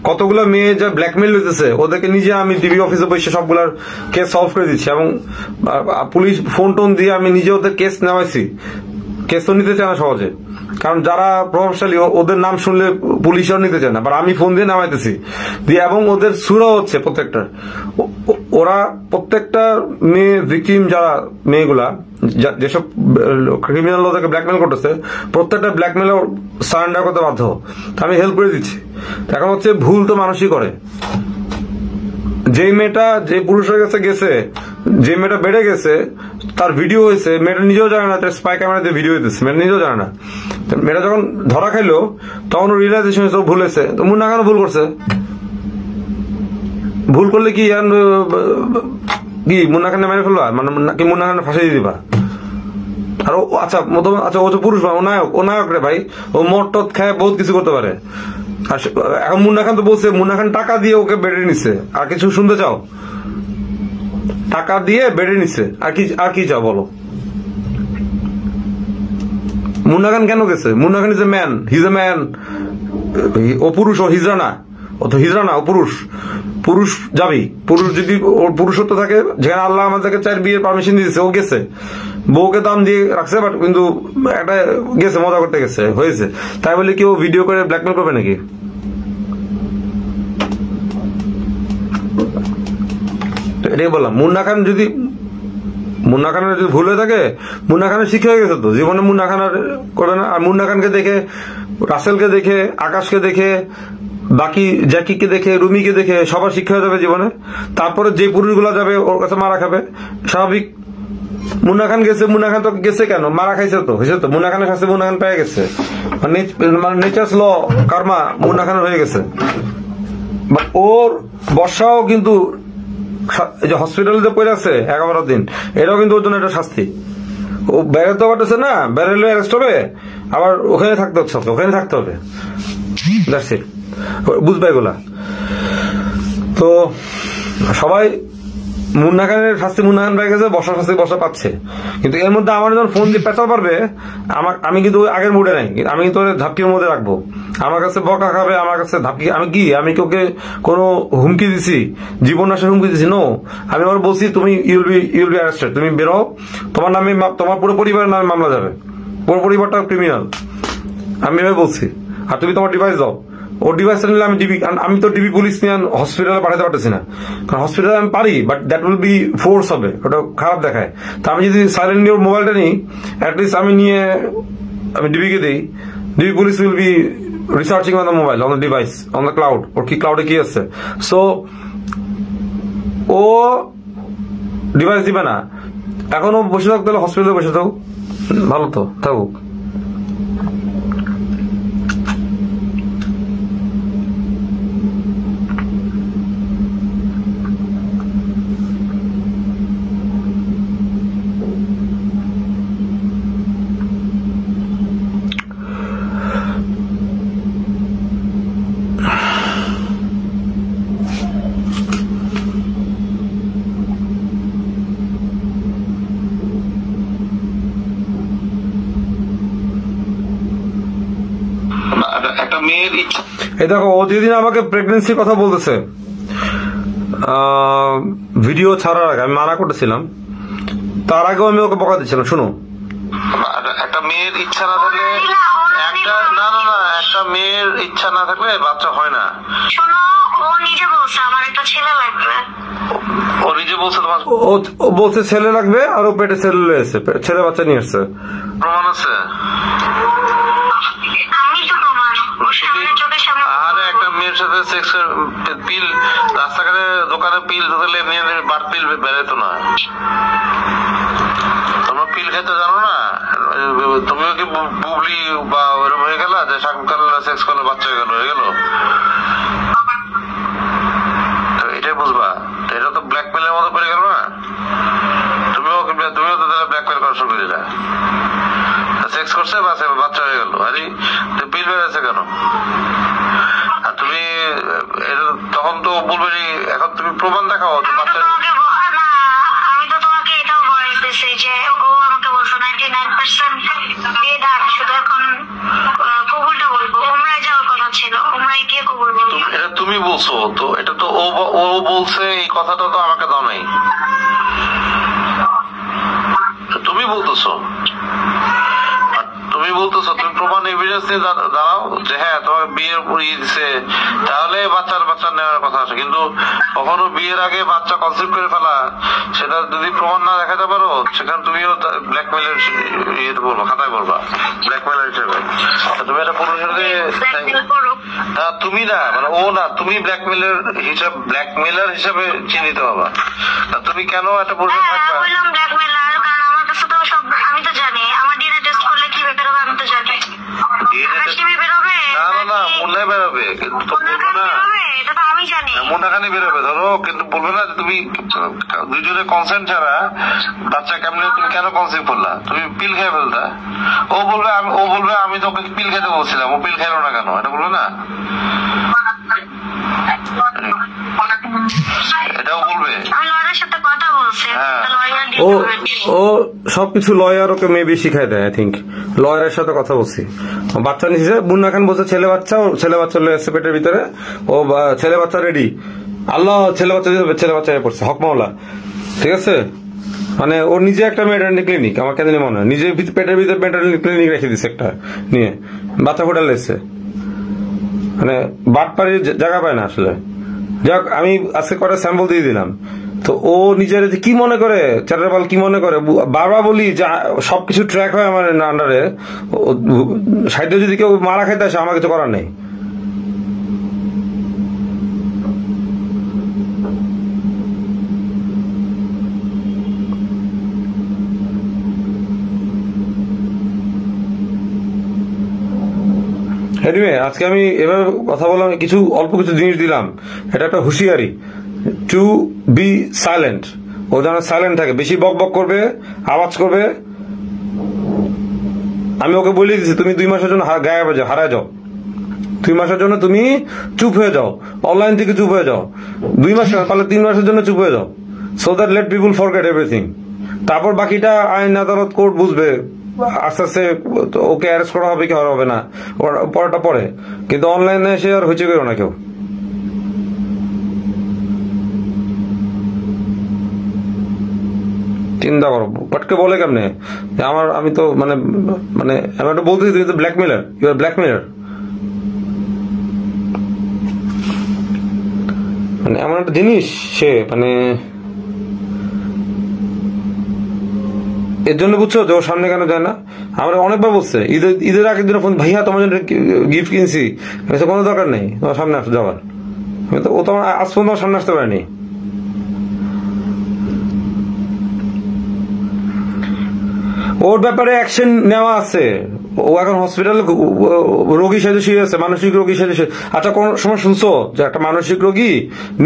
কতগুলো মেয়ে যা ব্ল্যাকমেল হইতেছে, ওদেরকে নিজে আমি ডিবি অফিসে বসে সবগুলার কেস সলভ করে দিচ্ছি, এবং পুলিশ ফোন টোন দিয়ে আমি নিজে ওদের কেস নেওয়াইছি। কেস তো নিতে চায় না সহজে, কারণ যারা প্রভাবশালী ওদের নাম শুনলে পুলিশও নিতে চায় না, বাট আমি ফোন দিয়ে নামাইতেছি দিয়ে, এবং ওদের সুরা হচ্ছে প্রত্যেকটা। ওরা প্রত্যেকটা মেয়ে ভিকটিম, যারা মেয়েগুলা যেসব ক্রিমিনাল ওদেরকে ব্ল্যাকমেল করতেছে, প্রত্যেকটা ব্ল্যাকমেল সারেন্ডার করতে বাধ্য। আমি হেল্প করে দিচ্ছি। এখন হচ্ছে ভুল তো মানুষই করে। যে মেয়েটা যে পুরুষের কাছে গেছে, যে মেয়েটা বেড়ে গেছে, তার ভিডিও হয়েছে, মেয়েটা নিজেও জানে না, তার স্পাই ক্যামেরা দিয়ে ভিডিও হইতেছে, মেয়েটা নিজেও জানে না। মেয়েটা যখন ধরা খাইলো তখন রিয়েলাইজেশন হয়েছে ভুল হয়েছে। তো মুন্না খানও ভুল করছে। ভুল করলে কি মুন্না খানে মেরে ফেলবা, মানে কি মুন্না খানে ফাঁসি দিয়ে দিবা? আর আচ্ছা ও তো পুরুষ, ও নায়ক রে ভাই, ও মদ টদ খায় বহুত কিছু করতে পারে। আর এখন মুন্না খান তো বলছে মুন্না খান টাকা দিয়ে ওকে বেড়ে নিচ্ছে। আর কিছু শুনতে চাও? টাকা দিয়ে বেড়ে নিচ্ছে, আর কি চাও বলো? মুন্না খান কেন গেছে? Munna Khan is a man, his a man. ও পুরুষ, ও হিজড়া না, ও পুরুষ যাবি। পুরুষ যদি ওর পুরুষত্ব থাকে, যেখানে আল্লাহ আমাদেরকে 4 বিয়ের পারমিশন দিয়েছে, ও গেছে, বউকে দাম দিয়ে রাখছে, বাট কিন্তু একটা গেছে, মজা করতে গেছে, হয়েছে। তাই বলে কি ও ভিডিও করে ব্ল্যাকমেল করবে নাকি? এটাই বললাম, মুন্না খানের যদি ভুল হয়ে থাকে, মুন্না খানের শিক্ষা হয়ে গেছে তো জীবনে। মুন্না খান আর করে না। আর মুন্না খানকে দেখে, রাসেলকে দেখে, আকাশকে দেখে, বাকি জ্যাকিকে দেখে, রুমিকে দেখে সবার শিক্ষা হয়ে যাবে জীবনে। তারপরে যে পুরুষগুলা যাবে ওর কাছে মারা খাবে, স্বাভাবিক। মুন্না খান গেছে, মুন্না খান তো গেছে কেন? মারা খাইছে তো, হয়েছে তো। মুন্না খানের কাছে মুন্না খান পেয়ে গেছে, মানে নেচার্স ল কার্মা মুন্না খানের হয়ে গেছে। ওর বর্ষাও কিন্তু যে হসপিটালে পড়ে আছে 11 দিন, এটাও কিন্তু ওর জন্য একটা শাস্তি। ও বেরোতে পারতেছে না, বেরোলে অ্যারেস্ট হবে, আবার ওখানে থাকতে হচ্ছে, ওখানে থাকতে হবে। বুঝবে এগুলা? তো সবাই মুন্না খানের শাস্তি মুন্না খান পেয়ে গেছে, বর্ষার শাস্তি বর্ষা পাচ্ছে। কিন্তু এর মধ্যে আমার যখন ফোন দিয়ে পেঁচাল পারবে, আমি কিন্তু আগের মুডে নাই, আমি কিন্তু ধাপকির মধ্যে রাখবো। আমার কাছে বকা খাবে, আমার কাছে ধাপকি। আমি কি ওকে কোনো হুমকি দিছি, জীবন নাশের হুমকি দিছি? নো। আমি আবার বলছি তুমি ইউল বি অ্যারেস্টেড, তুমি বেরো, তোমার নামে, তোমার পুরো পরিবারের নামে মামলা যাবে, পুরো পরিবারটা ক্রিমিনাল, আমি এভাবে বলছি। আর তুমি তোমার ডিভাইস দাও। ওর ডিভাইসটা নিলে আমি তো ডিবি পুলিশ নিয়ে হসপিটালে পাঠাতে পারতেছি না, কারণ হসপিটালে আমি পারি, but that will be force হবে, ওটা খারাপ দেখায়। তা আমি যদি সাইলেন্টলি ওর মোবাইলটা নিই, অ্যাটলিস্ট আমি ডিবিকে দিই, DB police will be researching on the mobile, on the device, on the cloud, ওর কি ক্লাউডে কি আছে। সো ও ডিভাইস দিবে না, এখনো বসে থাকতে হলে হসপিটালে বসে থাকুক, ভালো তো থাকুক। এই দেখো, ও যেদিন আমাকে প্রেগনেন্সির কথা বলতেছে, ভিডিও ছাড়ার আগে আমি মানা করতেছিলাম, তার আগেও আমি ওকে বকা দিচ্ছিলাম। শুনো, একটা মেয়ের ইচ্ছা না থাকলে একটা মেয়ের ইচ্ছা না থাকলে বাচ্চা হয় না। শোনো, ও নিজে বলছে আমার একটা ছেলে লাগবে। ও নিজে বলছে তোমার? ও বলছে ছেলে লাগবে, আর ও পেটে ছেলে এসছে, ছেলে বাচ্চা নিয়ে এসছে। প্রমাণ আছে? আমি তো প্রমাণ চোখের সামনে। আরে একটা মেয়ের সাথে সেক্স পিল রাস্তাঘাটে দোকানে পিল ঢুকালে এমনি বাট পিল বেরোতো না। তোমরা পিল খেতে জানো না? তুমিও কি বুবলি বা ওরকম হয়ে গেল যে শাকিব খানের সেক্স করলে বাচ্চা হয়ে গেল? এটাই বুঝবা, এটা তো ব্ল্যাকমেলের মতো পড়ে গেল না? তুমিও তো তাহলে ব্ল্যাকমেল করা শুরু করে দিলা। সেক্স করছে বাচ্চা হয়ে গেল, আরে পিল বেরোচ্ছে কেন? আর তুমি তখন তো বলবে এখন তুমি প্রমাণ দেখাও বাচ্চা। আমি তো তোমাকে এটাও বয়স দিচ্ছি যে ও আমাকে বলছো 99% দিয়ে দাঁড়, শুধু এখন কবুলটা বলবো। ওমরায় যাওয়ার কথা ছিল, ওমরায় গিয়ে কবুল বলবো। এটা তুমি বলছো তো, এটা তো ও বলছে, এই কথাটা তো আমাকে দাও নাই, তুমি বলতেছো। তুমি প্রমাণ এভিডেন্স নিয়ে দাঁড়াও যে হ্যাঁ তোমাকে বিয়ের পরিয়ে দিছে, তাহলে বাচ্চা নেওয়ার কথা আছে। কিন্তু কখনো বিয়ের আগে বাচ্চা কনসিভ করে ফেলা, সেটা যদি প্রমাণ না দেখাতে পারো, সেখানে তুমিও ব্ল্যাকমেলের ইয়েতে বলবো, খাতায় বলবা ব্ল্যাকমেলার হিসেবে। তুমি একটা পুরুষের তুমি না, মানে ও না, তুমি ব্ল্যাকমেলার হিসাবে চিহ্নিত হবা। তুমি কেন একটা পুরুষের থাকবা? আমি তো জানি আমার ডিএনএ টেস্ট করলে কি বেরোবে, আমি তো জানি মুন্ডায় বেরোবে, কিন্তু তো বলবো না এটা তো আমি জানি মুন্ডাখানি বেরোবে ধরো, কিন্তু বলবে না যে তুমি দুজনে কনসেন্ট ছাড়া বাচ্চা কেমনে, তুমি কেন কনসিভ করলা? তুমি পিল খেয়ে ফেলতা। ও বলবে আমি তোকে পিল খেতে বলছিলাম, ও পিল খাইলো না কেন, এটা বলবে না? এটাও বলবে। ও সবকিছু লয়ার ওকে মেবি শিখাই দেয়। আই থিঙ্ক লয়ারের সাথে কথা বলছি। বাচ্চা নিচ্ছে, মুন্না খান বলছে ছেলে বাচ্চা এসে পেটের ভিতরে, ও ছেলে বাচ্চা রেডি। আল্লাহ ছেলে বাচ্চা পড়ছে হক মাওলা, ঠিক আছে? মানে ওর নিজে একটা মেটার্নিটি ক্লিনিক, আমার কেন মনে হয় নিজের পেটের ভিতরে মেটার্নিটি ক্লিনিক রেখে দিচ্ছে একটা নিয়ে, বাচ্চা ফোটাল এসছে। মানে বাট পাড়ির জায়গা পায় না আসলে। যাক, আমি আজকে কটা স্যাম্পল দিয়ে দিলাম। তো ও নিজের কি মনে করে, চ্যাটারবাল কি মনে করে, বারবার বলি যে সবকিছু ট্র্যাক হয় আমার আন্ডারে। সাইডে যদি কেউ মারা খাইতে আসে, আমার কিছু করার নেই। এনিওয়ে, আজকে আমি এভাবে কথা বললাম, অল্প কিছু জিনিস দিলাম। এটা একটা হুঁশিয়ারি, টু বি সাইলেন্ট। ও যেন সাইলেন্ট থাকে, বেশি বক বক করবে, আওয়াজ করবে। আমি ওকে বলে দিচ্ছি তুমি 2 মাসের জন্য হারায় যাও। 2 মাসের জন্য তুমি চুপ হয়ে যাও, অনলাইন থেকে চুপ হয়ে যাও। 2 মাস পারলে 3 মাসের জন্য চুপ হয়ে যাও, so that let people forget everything. তারপর বাকিটা আইন আদালত কোর্ট বুঝবে। আস্তে আস্তে ওকে অ্যারেস্ট করা হবে কি হবে না, পরেটা পরে। কিন্তু অনলাইনে এসে আর হইচে করো না কেউ। চিন্তা করো, পটকে বলে কেমনে আমি তো মানে আমি একটা বলতেছি তুমি তো ব্ল্যাকমেলার, ইউ আর ব্ল্যাকমেলার। মানে এমন একটা জিনিস সে, মানে এর জন্য বুঝছো যে ওর সামনে কেন যায় না। আমরা অনেকবার বলছে ঈদের আগের দিন ফোন, ভাইয়া তোমার জন্য গিফট কিনছি, কোনো দরকার নেই তোমার সামনে আসতে যাওয়ার। ও তো আজ পর্যন্ত আমার সামনে আসতে পারেনি। ওর ব্যাপারে অ্যাকশন নেওয়া আছে। ও এখন হসপিটালে রোগী সাথে শুয়ে আছে, মানসিক রোগী সাথে। আচ্ছা, কোন সময় শুনছো যে একটা মানসিক রোগী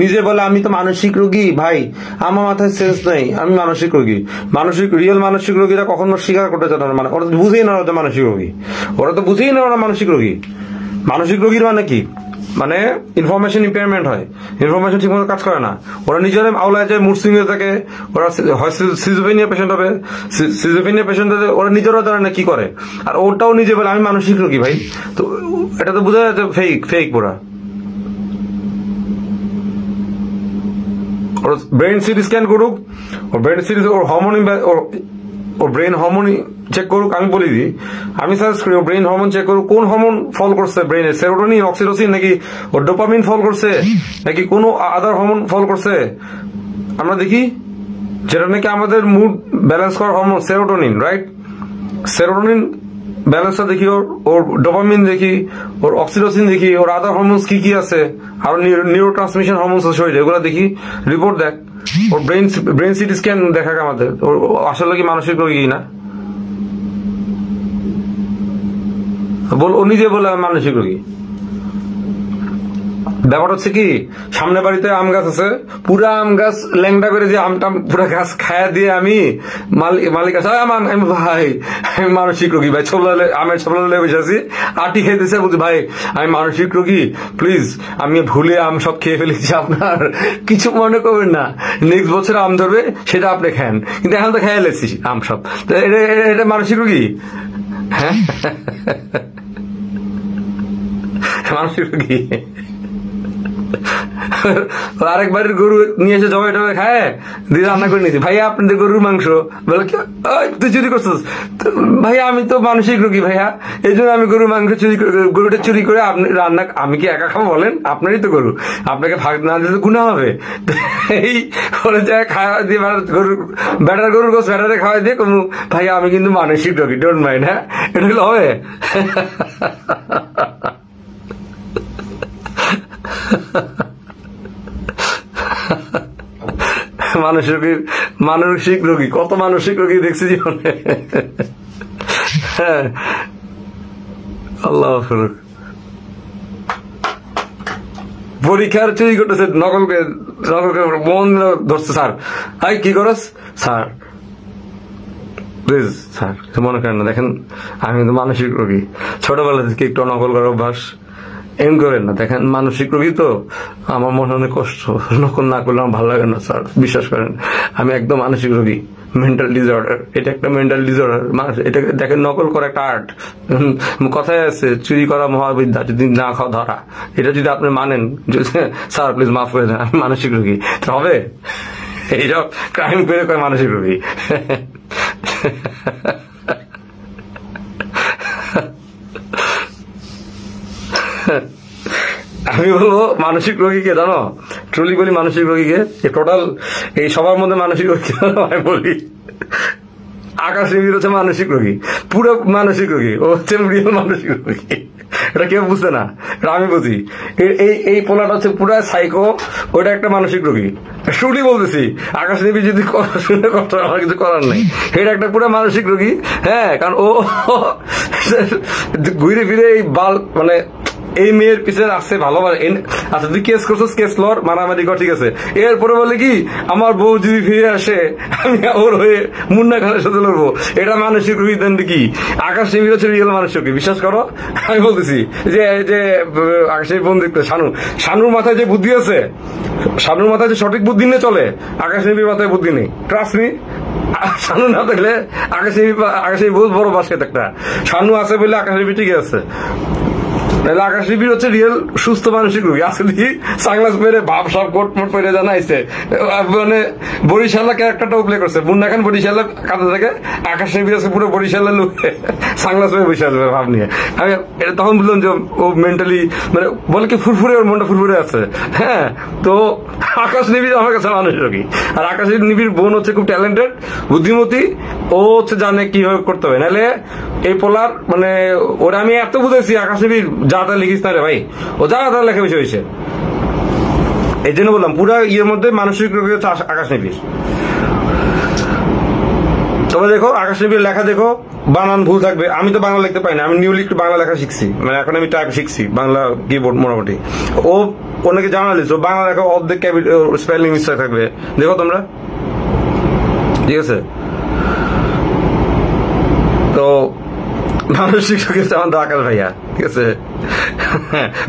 নিজে বলে আমি তো মানসিক রোগী, ভাই আমার মাথায় সেন্স নেই, আমি মানসিক রোগী। রিয়েল মানসিক রোগীরা কখনো স্বীকার করতে চায় না, মানে ওরা তো বুঝেই না ওরা মানসিক রোগী, ওরা তো বুঝেই না ওরা মানসিক রোগী। মানসিক রোগীর মানে কি, মানে ইনফরমেশন ইম্পেয়ারমেন্ট হয়, ইনফরমেশন ঠিকমতো কাজ করে না। ওরা নিজেরা আওলায় যায়, মুড সুইং হয়ে থাকে। ওরা হয় সিজোফ্রেনিয়া পেশেন্ট হবে, সিজোফ্রেনিয়া পেশেন্ট হলে ওরা নিজেরা জানে না কি করে। আর ওটাও নিজে বলে আমি মানসিক রোগী। ভাই তো এটা তো বোঝা যাচ্ছে ফেক পুরা। ওর ব্রেন সিটি স্ক্যান করুক, ওর ব্রেন সিটি ওর হরমোন ওর ব্রেন হরমোন চেক করুক। আমি বলি দিই, আমি সাজেস্ট করি ওর ব্রেন হরমোন চেক করুক, কোন হরমোন ফল করছে ব্রেনে, সেরোটোনিন, অক্সিটোসিন, নাকি ওর ডোপামিন ফল করছে, নাকি কোনো আদার হরমোন ফল করছে। আমরা দেখি যেটা নাকি আমাদের মুড ব্যালেন্স করার হরমোন সেরোটোনিন, রাইট? সেরোটোনিন ব্যালেন্সটা দেখি, ওর ডোপামিন দেখি, ওর অক্সিটোসিন দেখি, ওর আদার হরমোনস কি কি আছে, আর নিউরো ট্রান্সমিশন হরমোনস শরীরে, এগুলো দেখি, রিপোর্ট দেখ। ওর ব্রেন সিটি স্ক্যান দেখাক আমাদের, ওর আসলে কি মানসিক রোগী কিনা। ও নিজে বলে মানসিক রোগী। ব্যাপার হচ্ছে কি, সামনে বাড়িতে আম গাছ আছে, পুরা আম গাছ ল্যাংটা করে দিয়ে আমটা পুরা গাছ খায়া দিয়ে আমি মালিক আছে, আমি ভাই আমি মানসিক রোগী ভাই, আমের ছোলা বসে আছি, আটি খেতেছে, বলছি ভাই আমি মানসিক রোগী, প্লিজ আমি ভুলে আম সব খেয়ে ফেলেছি, আপনার কিছু মনে করবেন না, নেক্সট বছর আম ধরবে সেটা আপনি খান, কিন্তু এখন তো খেয়ে লেছি আম সব। এটা মানসিক রোগী? হ্যাঁ, মানসিক রোগী। আরেক বাড়ির গরু নিয়ে এসে জবাই টবাই খায় দিয়ে রান্না করে নিয়েছি, ভাইয়া আপনাদের গরুর মাংস, বলে তুই চুরি করছিস, ভাইয়া আমি তো মানসিক রোগী ভাইয়া, এই জন্য আমি গরুর মাংস গরুটা চুরি করে আপনি রান্না, আমি কি একা খাবো বলেন, আপনারই তো গরু, আপনাকে ভাগ না দিলে গুনাহ হবে। এই করে যায় খাওয়া দিয়ে গরুর গোস ব্যাটারে খাওয়াই দিয়ে কোনো, ভাইয়া আমি কিন্তু মানসিক রোগী, ডোন্ট মাইন্ড। হ্যাঁ, এটা হলে হবে? মানসিক রোগী, কত মানসিক রোগী দেখছি জীবনে। হ্যাঁ, আল্লাহ ফরুক। পরীক্ষার চুরি করতেছে, নকলকে মন ধরছে, স্যার হাই কি করস স্যার, প্লিজ স্যার মনে করেন না, দেখেন আমি তো মানসিক রোগী, ছোটবেলা থেকে একটু নকল করার অভ্যাস, এম করেন না, দেখেন মানসিক রোগী তো, আমার মনে অনেক কষ্ট, নকল না করলে আমার ভালো লাগে না স্যার, বিশ্বাস করেন আমি একদম মানসিক রোগী, মেন্টাল ডিসঅর্ডার, এটা একটা মেন্টাল ডিসঅর্ডার। এটা দেখেন নকল করা একটা আর্ট, কথায় আছে চুরি করা মহাবিদ্যা, যদি না খাওয়া ধরা, এটা যদি আপনি মানেন, স্যার প্লিজ মাফ করে দেন আমি মানসিক রোগী, হবে এইসব ক্রাইম করে কয় মানসিক রোগী। আমি বলবো মানসিক রোগীকে, জানো ট্রুলি বলি মানসিক রোগীকে, টোটাল এই সবার মধ্যে মানসিক রোগী আমি বলি, আকাশ নিবিড় হচ্ছে মানসিক রোগী, পুরো মানসিক রোগী, ও হচ্ছে রিয়েল মানসিক রোগী। এটা কেউ বুঝতে না, এটা আমি বুঝি। এই পোলাটা হচ্ছে পুরো সাইকো, ওটা একটা মানসিক রোগী, ট্রুলি বলতেছি। আকাশ নিবিড় যদি শুনে কষ্ট, আমার কিছু করার নেই, এটা একটা পুরো মানসিক রোগী। হ্যাঁ, কারণ ও ঘুরে ফিরে এই মানে এই মেয়ের পিছনে আসছে ভালোবাসে। আচ্ছা তুই কেস করছিস, কেস লর, মারামারি কর, ঠিক আছে, এরপরে বলে কি আমার বউ যদি ফিরে আসে আমি ওর হয়ে মুন্না খানের সাথে লড়বো, এটা মানসিক রোগী দেন কি? আকাশ নিবিড় হচ্ছে রিয়েল মানসিক রোগী, বিশ্বাস করো আমি বলতেছি। যে আকাশের বোন দেখতে শানুর মাথায় যে বুদ্ধি আছে, শানুর মাথায় যে সঠিক বুদ্ধি নিয়ে চলে, আকাশ নিবিড় মাথায় বুদ্ধি নেই, ট্রাস্ট মি। শানু না থাকলে আকাশ বহুত বড় বাস্কেট একটা, শানু আছে বলে আকাশ নিবিড় ঠিক আছে। তাহলে আকাশ নিবিড় হচ্ছে রিয়েল সুস্থ মানসিক রোগী। আজকে দেখি সাংলাস পেরে ভাব সব কোট মোট পেরে জানাইছে, মানে বরিশালা ক্যারেক্টারটাও প্লে করছে। মুন্না খান বরিশালা কাঁদে থাকে, আকাশ নিবিড় আছে পুরো বরিশালা লুকে সাংলাস পেরে বসে আসবে ভাব নিয়ে। আমি তখন বললাম যে ও মেন্টালি মানে বলে কি ফুরফুরে, ওর মনটা ফুরফুরে আছে। হ্যাঁ, তো আকাশ নিবিড় আমার কাছে মানসিক রোগী। আর আকাশ নিবিড় বোন হচ্ছে খুব ট্যালেন্টেড, বুদ্ধিমতী, ও হচ্ছে জানে কিভাবে করতে হবে। নাহলে এই পোলার মানে ওরা আমি এত বুঝেছি, আকাশ নিবিড় যা তা লিখিস না রে ভাই, ও যা তা লেখা বেশি হয়েছে। এই জন্য বললাম পুরা ইয়ের মধ্যে মানসিক রোগী হচ্ছে আকাশ নিবিড়। তবে দেখো আকাশ নিবিড় লেখা দেখো, বানান ভুল থাকবে। আমি তো বাংলা লিখতে পারি না, আমি নিউলি একটু বাংলা লেখা শিখছি, মানে এখন আমি টাইপ শিখছি বাংলা কিবোর্ড মোটামুটি। ও অনেকে জার্নালিস্ট, ও বাংলা লেখা অর্ধেক স্পেলিং মিস্টেক থাকবে, দেখো তোমরা, ঠিক আছে। তো মানসিক রোগী হচ্ছে আমাদের আকাশ ভাইয়া, ঠিক আছে।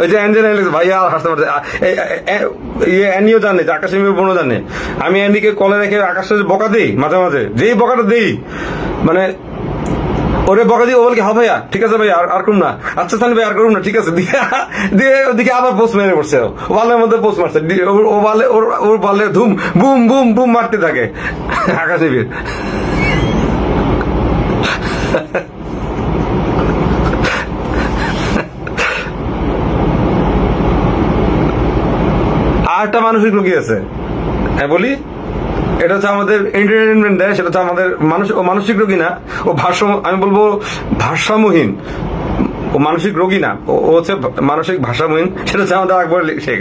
ওই যে ভাইয়া হাসতে পারছে, অ্যানিও জানে, আকাশ নিবিড় বোনও জানে। আমি অ্যানিকে কলে রেখে আকাশের বকা দিই মাঝে মাঝে, যেই বকাটা দিই মানে ওরে বকা দিয়ে ও বলে হ্যাঁ ভাইয়া ঠিক আছে ভাই আর করুন না, আচ্ছা সানি ভাই আর করুন না, ঠিক আছে, দিয়ে ওদিকে আবার পোস্ট মেরে পড়ছে, ওয়ালের মধ্যে পোস্ট মারছে, ও বলে ওর বলে ধুম বুম বুম বুম মারতে থাকে আকাশে। আর একটা মানসিক রোগী আছে, হ্যাঁ বলি, এটা হচ্ছে আমাদের এন্টারটেনমেন্ট দেয়, সেটা হচ্ছে আমাদের মানসিক রোগী না, ও আমি বলবো ভারসাম্যহীন, ও মানসিক রোগী না, ও হচ্ছে মানসিক ভাষামহীন, সেটা হচ্ছে আমাদের আকবর শেখ।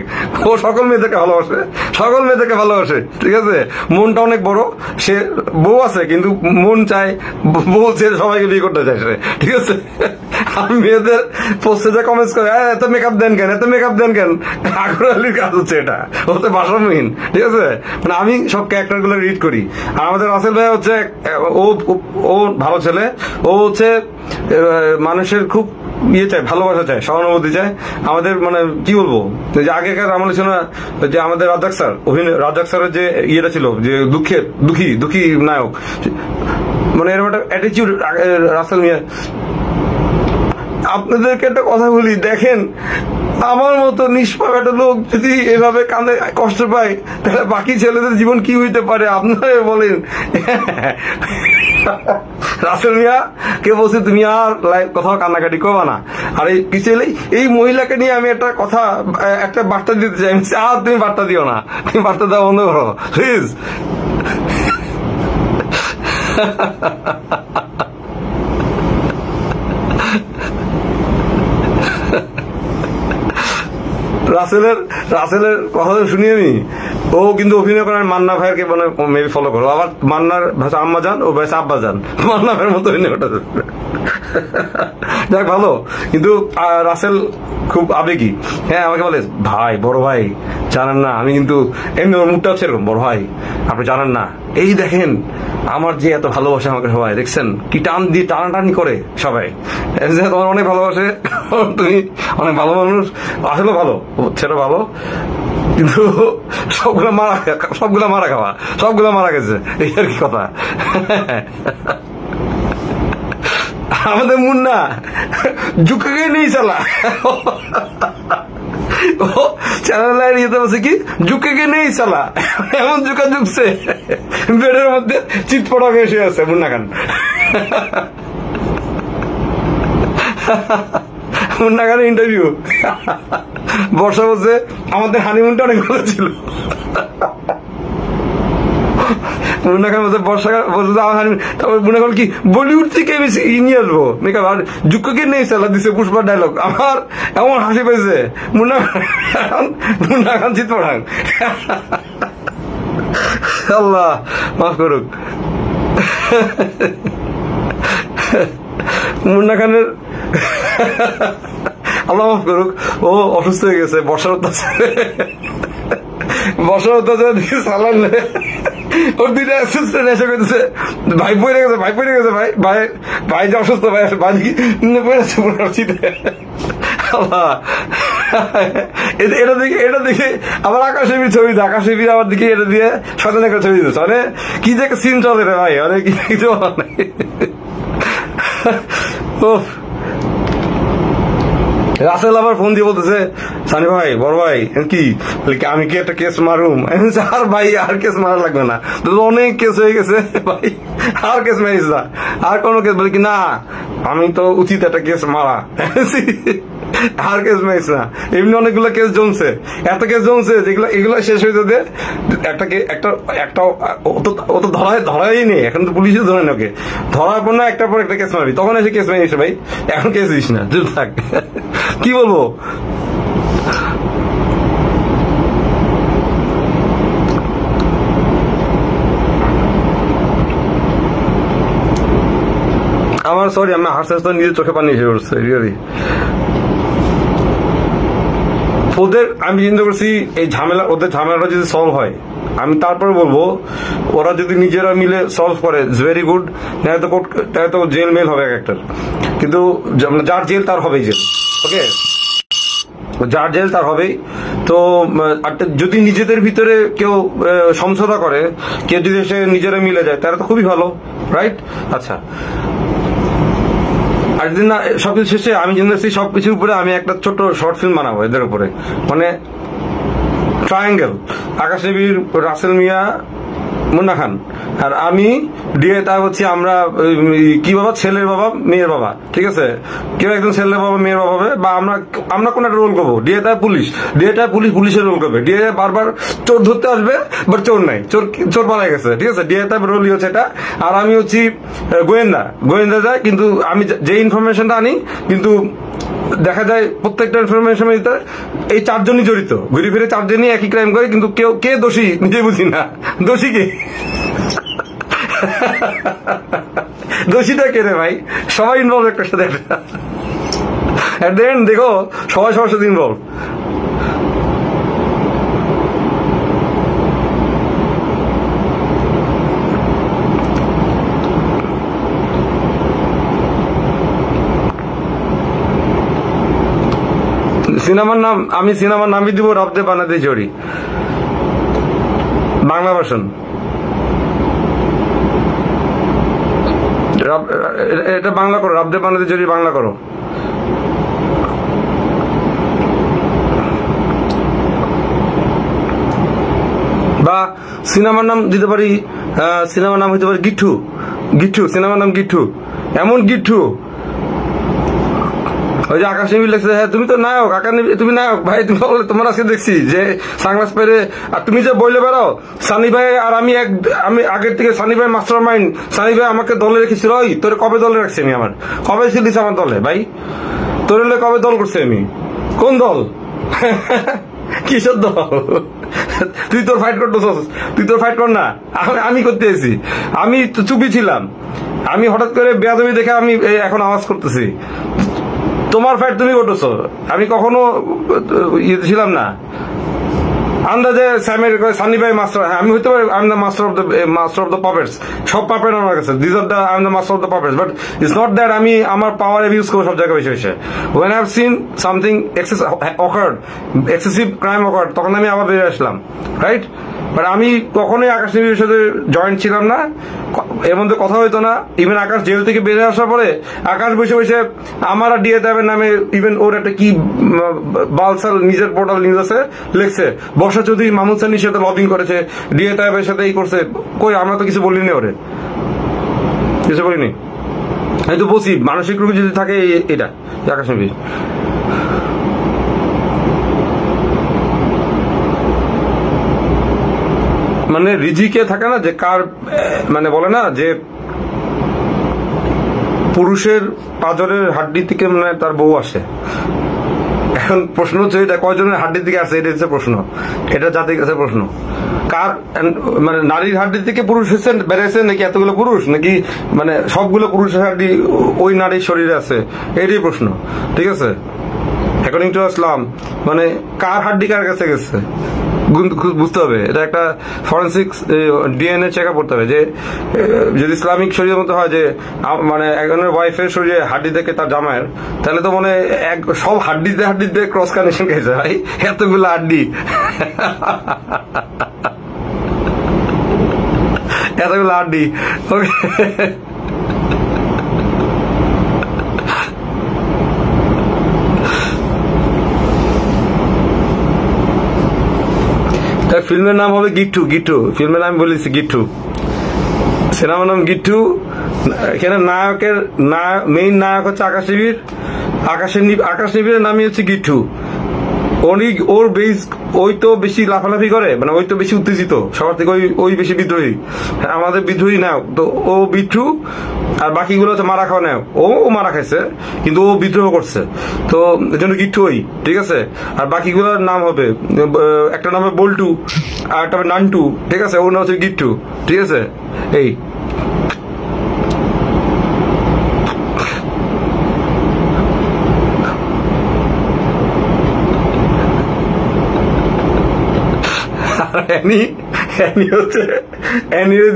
ও সকল মেয়েদেরকে ভালোবাসে, ঠিক আছে, মনটা অনেক বড়, সে বউ আছে কিন্তু মন চায়, বউ ছেড়ে সবাইকে বিয়ে করতে চায় সে, ঠিক আছে। আমি মেয়েদের পোস্টে যা কমেন্টস করে এত মেকআপ দেন কেন, আকবর আলীর কাজ হচ্ছে এটা, ও হচ্ছে ভাষামহীন, ঠিক আছে। মানে আমি সব ক্যারেক্টার গুলো রিড করি। আর আমাদের রাসেল ভাই হচ্ছে ও ভালো ছেলে, ও হচ্ছে মানুষের খুব ইয়ে চায়, ভালোবাসা চায়, সহানুভূতি চায়। আমাদের মানে কি বলবো, যে আগেকার আমলে ছিল না যে আমাদের রাজ্জাক স্যারের যে ইয়েটা ছিল, যে দুঃখী নায়ক, মানে এরকম একটা অ্যাটিচিউড রাসেল মিয়া। আপনাদেরকে একটা কথা বলি, দেখেন আমার মতো নিষ্পাপ একটা লোক যদি এভাবে কাঁদে কষ্ট পায়, তাহলে বাকি ছেলেদের জীবন কি হইতে পারে আপনারা বলেন। রাসেল মিয়া কে বলছে তুমি আর কোথাও কান্নাকাটি করবা না। আর এই মহিলাকে নিয়ে আমি একটা বার্তা দিতে চাই, আর তুমি বার্তা দিও না, তুমি বার্তা দেওয়া বন্ধ করো প্লিজ। রাসেলের কথা শুনিয়ে নি, ও কিন্তু অভিনয় করেন মান্না ভাইয়েরকে মানে মেবি ফলো করো, আবার মান্নার ভাষা আম্মা যান, ও ভাষা আব্বা যান, মান্না ভাইয়ের মতো অভিনয় করতে যাক ভালো। কিন্তু রাসেল খুব আবেগী, হ্যাঁ আমাকে বলে ভাই, বড় ভাই জানেন না, আমি কিন্তু এমনি ওর মুখটা হচ্ছে এরকম, বড় ভাই আপনি জানেন না, এই দেখেন আমার যে এত ভালোবাসে আমাকে সবাই, দেখছেন কি টানাটানি করে সবাই, তোমার অনেক ভালোবাসে, তুমি অনেক ভালো মানুষ, আসলে ভালো ছেলে ভালো, কিন্তু সবগুলা মারা গেছে, এই আর কি কথা। আমাদের মুন্না ঝুঁকে নেই চালা, ও চ্যানেল ইয়েতে বসে কি ঝুঁকে নেই চালা, এমন ঝুঁকছে বেডের মধ্যে চিৎ পড়া এসে আছে মুন্না খান। মুন্না খানের ইন্টারভিউ, বর্ষা বলছে আমাদের হানিমুনটা অনেক ভালো ছিল। মুন্না খান বলছে বর্ষা বলছে আমার হানিমুন, তারপর মুন্না খান কি বলিউড থেকে আমি নিয়ে আসবো মেকআপ, আর যুগকে নেই চালা দিছে পুষ্পার ডায়লগ, আমার এমন হাসি পেয়েছে মুন্না খান চিৎ পড়ান। আল্লাহ মাফ করুক। মুন্না খানের আল্লাহ মাফ করুক, ও অসুস্থ হয়ে গেছে বর্ষার অত্যাচারে দিকে সালান, ওর দুইটা অ্যাসিস্ট্যান্ট এসে করতেছে ভাই পড়ে গেছে ভাই যে অসুস্থ, ভাই পড়েছে এটা দেখে আবার আকাশে ছবি আবার দিকে এটা দিয়ে শয়তান একটা ছবি দিতেছে, মানে কি যে একটা সিন চলে রে ভাই, অনেক কিছু বলার নাই। রাসেল আবার ফোন দিয়ে বলতেছে সানি ভাই, বড় ভাই কি আমি কি একটা কেস মারুম, আর ভাই আর কেস মারা লাগবে না, অনেক কেস হয়ে গেছে ভাই, আর কেস মারিস না, আর কোনো কেস, বলি কি না আমি তো উচিত একটা কেস মারা, আর কেস মারিস না, এমনি অনেকগুলো কেস জমছে, এত কেস জমছে যেগুলো এগুলো শেষ হয়ে যেতে একটা ও তো ধরাই নেই, এখন তো পুলিশে ধরে না, ওকে ধরার পর না একটার পর একটা কেস মারবি, তখন এসে কেস মারিস ভাই, এখন কেস দিস না, চুপ থাক। কি বলবো, আমার সরি আমি হাসতে হাসতে নিজের চোখে পানি এসে পড়ছে রিয়েলি। আমি চিন্তা করছি এই ওদের ঝামেলাটা যদি সলভ হয়, আমি তারপরে বলবো ওরা যদি নিজেরা মিলে সলভ করে ইটস ভেরি গুড, তো জেল মেল হবে একটা, কিন্তু যার জেল তার হবেই জেল, ওকে যার জেল তার হবেই। তো যদি নিজেদের ভিতরে কেউ সমঝোতা করে, কেউ যদি সে নিজেরা মিলে যায়, তারা তো খুবই ভালো, রাইট? আচ্ছা আর যদি না সবকিছু শেষে আমি জেনেছি সবকিছুর উপরে আমি একটা ছোট শর্ট ফিল্ম বানাবো এদের উপরে, মানে ট্রায়াঙ্গেল, আকাশ নবীর, রাসেল মিয়া, মুন্না খান আর আমি, ডিএ তা হচ্ছে আমরা কি বাবা, ছেলের বাবা মেয়ের বাবা, ঠিক আছে, কেউ একজন ছেলের বাবা মেয়ের বাবা হবে, বা আমরা কোন একটা রোল করবো, ডিএ তা পুলিশ, পুলিশের রোল করবে, ডিএ বারবার চোর ধরতে আসবে, বাট চোর নাই, চোর পালাই গেছে, ঠিক আছে, ডিএ তা রোলই হচ্ছে এটা। আর আমি হচ্ছি গোয়েন্দা যায়, কিন্তু আমি যে ইনফরমেশনটা আনি কিন্তু দেখা যায় প্রত্যেকটা ইনফরমেশন এই 4 জনই জড়িত, ঘুরে ফিরে 4 জনই একই ক্রাইম করে, কিন্তু কে দোষী নিজে বুঝি না, দোষী কে, দোষীটা কে রে ভাই, সবাই ইনভলভ একটা সাথে, এট দ্য এন্ড দেখো সবাই সবার সাথে ইনভলভ। সিনেমার নামই দিব রব দে বানাতে জড়ি, বাংলা ভার্সন। এটা বাংলা করো, রব দে বানাতে জড়ি বাংলা করো। বা সিনেমার নাম দিতে পারি, সিনেমার নাম হতে পারে গিট্টু, সিনেমার নাম গিট্টু, এমন গিট্টু। ওই যে আকাশ নবী লেগছে, হ্যাঁ তুমি তো নায়ক, তুমি নায়ক ভাই, তুমি তোমার আজকে দেখছি যে সানগ্লাস পরে, আর তুমি যে বইলে বেড়াও সানি ভাই আর আমি আগের থেকে সানি ভাই মাস্টার মাইন্ড, সানি ভাই আমাকে দলে রেখেছিল, ওই তোর কবে দলে রাখছি আমি, আমার কবে ছিলিস আমার দলে ভাই, তোর হলে কবে দল করছে আমি, কোন দল, কিসের দল, তুই তোর ফাইট করতেছস, তুই তোর ফাইট কর না, আমি করতে এসেছি, আমি তো চুপি ছিলাম, আমি হঠাৎ করে বেয়াদবি দেখে আমি এখন আওয়াজ করতেছি, তোমার ফাইট তুমি করতেছো, আমি কখনো ছিলাম না। আন্দাজে সানি ভাই মাস্টার, হ্যাঁ আমি হইতে পারি, I am the master of the puppets, সব পাপেট আমার কাছে, this are the I am the master of the puppets, but it's not that আমি আমার পাওয়ার ইউজ করবো সব জায়গায় বসে। When I have seen something excessive crime occurred, তখন আমি আবার বেরিয়ে আসলাম, রাইট। বাট আমি কখনোই আকাশ নবীর সাথে জয়েন্ট ছিলাম না, এর মধ্যে কথা হইতো না। ইভেন আকাশ জেল থেকে বেরিয়ে আসার পরে আকাশ বসে আমার আর ডিএ দেবের নামে, ইভেন ওর একটা কি বালসাল নিজের পোর্টাল নিউজ আছে, লিখছে বর্ষা চৌধুরী মাহমুদ সানির সাথে লবিং করেছে, ডিএ তাইবের সাথে এই করছে, কই আমরা তো কিছু বলিনি, ওরে কিছু বলিনি। আমি তো বলছি মানসিক রোগী যদি থাকে এটা আকাশ নবী। মানে রিজিকে থাকে না যে কার, মানে বলে না যে পুরুষের পাঁজরের হাড্ডি থেকে মানে তার বউ আসে। এখন প্রশ্ন হচ্ছে এটা কয়জনের হাড্ডির দিকে আসে, এটা হচ্ছে প্রশ্ন, এটা জাতির কাছে প্রশ্ন। কার মানে নারীর হাড্ডি থেকে পুরুষ বেড়েছে নাকি এতগুলো পুরুষ, নাকি মানে সবগুলো পুরুষের হাড্ডি ওই নারীর শরীরে আছে, এটাই প্রশ্ন, ঠিক আছে। অ্যাকর্ডিং টু ইসলাম মানে কার হাড্ডি কার কাছে গেছে বুঝতে হবে, এটা একটা ফরেন্সিক ডিএনএ চেক আপ করতে হবে। যে যদি ইসলামিক শরীরের মতো হয় যে মানে একজনের ওয়াইফের শরীরে হাড্ডি দেখে তার জামাইয়ের, তাহলে তো মানে সব হাড্ডিতে ক্রস কানেকশন গেছে ভাই, এতগুলো হাড্ডি, এতগুলো হাড্ডি। ওকে ফিল্মের নাম হবে গিট্টু, ফিল্মের নাম বলেছি গিট্টু, সিনেমার নাম গিট্টু। এখানে নায়কের মেইন নায়ক হচ্ছে আকাশ নিবিড়ের নামই হচ্ছে গিট্টু। ওর বেস, ওই তো বেশি লাফালাফি করে, মানে ওই তো বেশি উত্তেজিত সবার থেকে, ওই বেশি বিদ্রোহী, আমাদের বিদ্রোহী নায়ক তো ও বিট্টু, আর বাকিগুলো হচ্ছে মারা খাওয়া নায়ক। ও মারা খাইছে কিন্তু ও বিদ্রোহ করছে, তো এই জন্য গিট্টু ওই, ঠিক আছে। আর বাকিগুলোর নাম হবে, একটা নাম হবে বল্টু, আর একটা হবে নান্টু, ঠিক আছে, ওর নাম হচ্ছে গিট্টু, ঠিক আছে। এই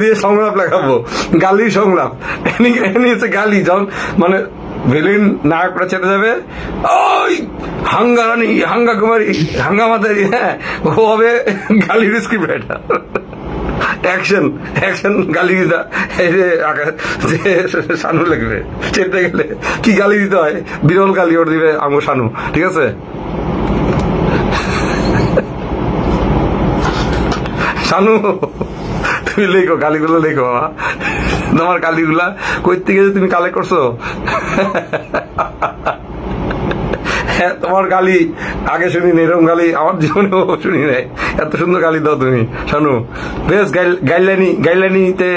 দিয়ে সংলাপ লেখাবো, গালির সংলাপ, হচ্ছে গালি, যখন মানে ভিলেন নায়করা চেতে যাবে, ওই হাঙ্গা রানী, হাঙ্গা কুমারী, হাঙ্গা মাতারি, হ্যাঁ ও হবে গালির স্ক্রিপ্ট রাইটার, অ্যাকশন গালি দিতা এই যে শানু লাগবে চেপতে গেলে কি গালি দিতে হয়, বিরল গালি ওর দিবে আমার শানু, ঠিক আছে? শানু তুমি লেখো গালিগুলো লেখো, তোমার গালিগুলা কই থেকে তুমি কালেক্ট করছো? হ্যাঁ, তোমার গালি আগে শুনিনি, এরকম গালি আমার জীবনেও শুনি নাই। এত সুন্দর গালি দাও তুমি শানু। বেস্ট গাইডলাইনিতে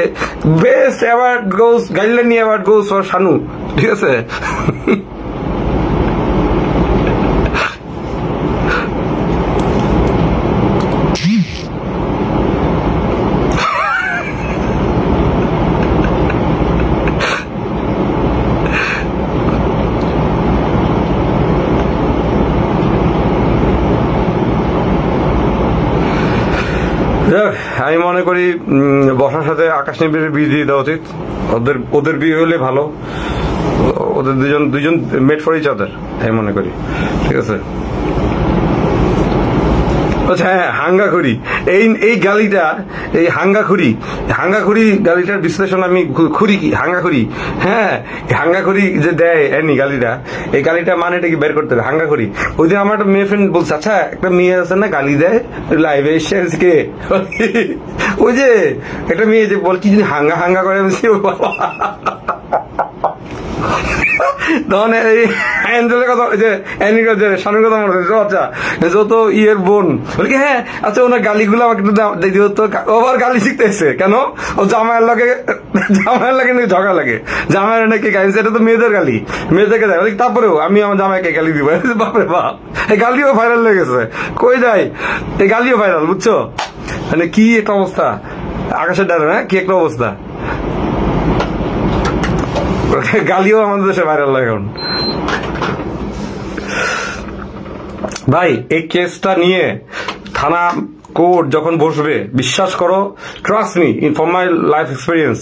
বেস্ট অ্যাওয়ার্ড গোস, গাইডলাইনি অ্যাওয়ার্ড গোস ফর শানু, ঠিক আছে? আমি মনে করি বর্ষার সাথে আকাশ নিবিড়ের বিয়ে দিয়ে দেওয়া উচিত। ওদের বিয়ে হলে ভালো, ওদের দুজন মেড ফর ইচ আদার আমি মনে করি, ঠিক আছে? আচ্ছা হ্যাঁ, হাঙ্গাখুরি, এই গালিটা, এই হাঙ্গাখুরি গালিটার বিশ্লেষণ আমি খুরি কি হাঙ্গাখুরি, হ্যাঁ হাঙ্গাখুরি যে দেয় এনি গালিটা, এই গালিটা মানেটা কি বের করতে হবে? হাঙ্গাখুরি। ওই দিন আমার একটা মেয়ে ফ্রেন্ড বলছে, আচ্ছা একটা মেয়ে আছে না গালি দেয় লাইভে এসে আজকে, ওই যে একটা মেয়ে যে বল কি যদি হাঙ্গা করে, তখন এই অ্যাঞ্জেলের কথা, যে অ্যানির কথা, শানুর কথা মনে হচ্ছে, আচ্ছা যত ইয়ের বোন বলে কি, হ্যাঁ আচ্ছা ওনার গালিগুলো আমাকে একটু দিও তো। ওবার গালি শিখতেছে কেন? ও জামাইয়ের লাগে নাকি ঝগড়া লাগে, জামাইয়ের নাকি গালি, এটা তো মেয়েদের গালি, মেয়েদেরকে দেয়। তারপরেও আমি আমার জামাইকে গালি দিব, বাপরে বাপ, এই গালিও ভাইরাল হয়ে গেছে, কই যায় এই গালিও ভাইরাল, বুঝছো? মানে কি একটা অবস্থা আকাশের ডালে, হ্যাঁ কি একটা অবস্থা, গালিও আমাদের দেশে ভাইরাল এখন। ভাই এই কেসটা নিয়ে থানা কোর্ট যখন বসবে, বিশ্বাস করো, trust me, from my life experience,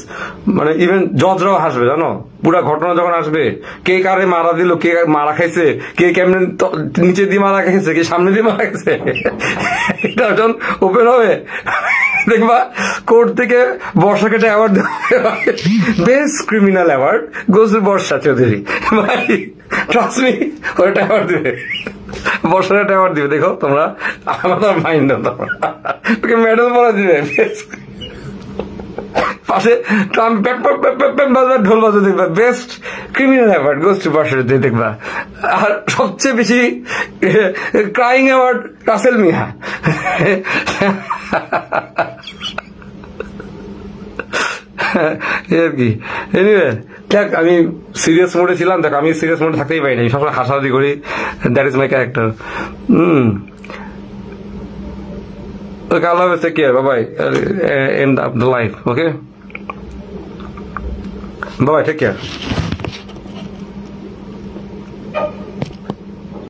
মানে ইভেন জজরাও হাসবে, জানো? পুরা ঘটনা যখন আসবে, কে কারে মারা দিল, কে মারা খাইছে, কে কেমন নিচে দিয়ে মারা খাইছে, কে সামনে দিয়ে মারা খাইছে, এটা যখন ওপেন হবে দেখবা কোর্ট থেকে বর্ষাকে একটা অ্যাওয়ার্ড দেওয়া, best criminal award goes to Barsha Chowdhury. ভাই ট্রাস্ট মি, ওটা অ্যাওয়ার্ড দিবে, বর্ষার একটা অ্যাওয়ার্ড দিবে, দেখো তোমরা, আমার মাইন্ড তোকে মেডেল পরা দিবে, পাশে ঢোল বাজে দেখবা, best criminal award goes to Barsha Chowdhury দেখবা। আর সবচেয়ে বেশি ক্রাইং অ্যাওয়ার্ড রাসেল মিয়া। আর কি, এনিওয়ে দেখ, আমি সিরিয়াস মোডে ছিলাম, দেখ আমি সিরিয়াস মোডে থাকতেই পারি না, সবসময় হাসাহাসি করি, that is my character. Okay, Allah will take care. Bye-bye. End of the life. Okay? Bye-bye. Take care.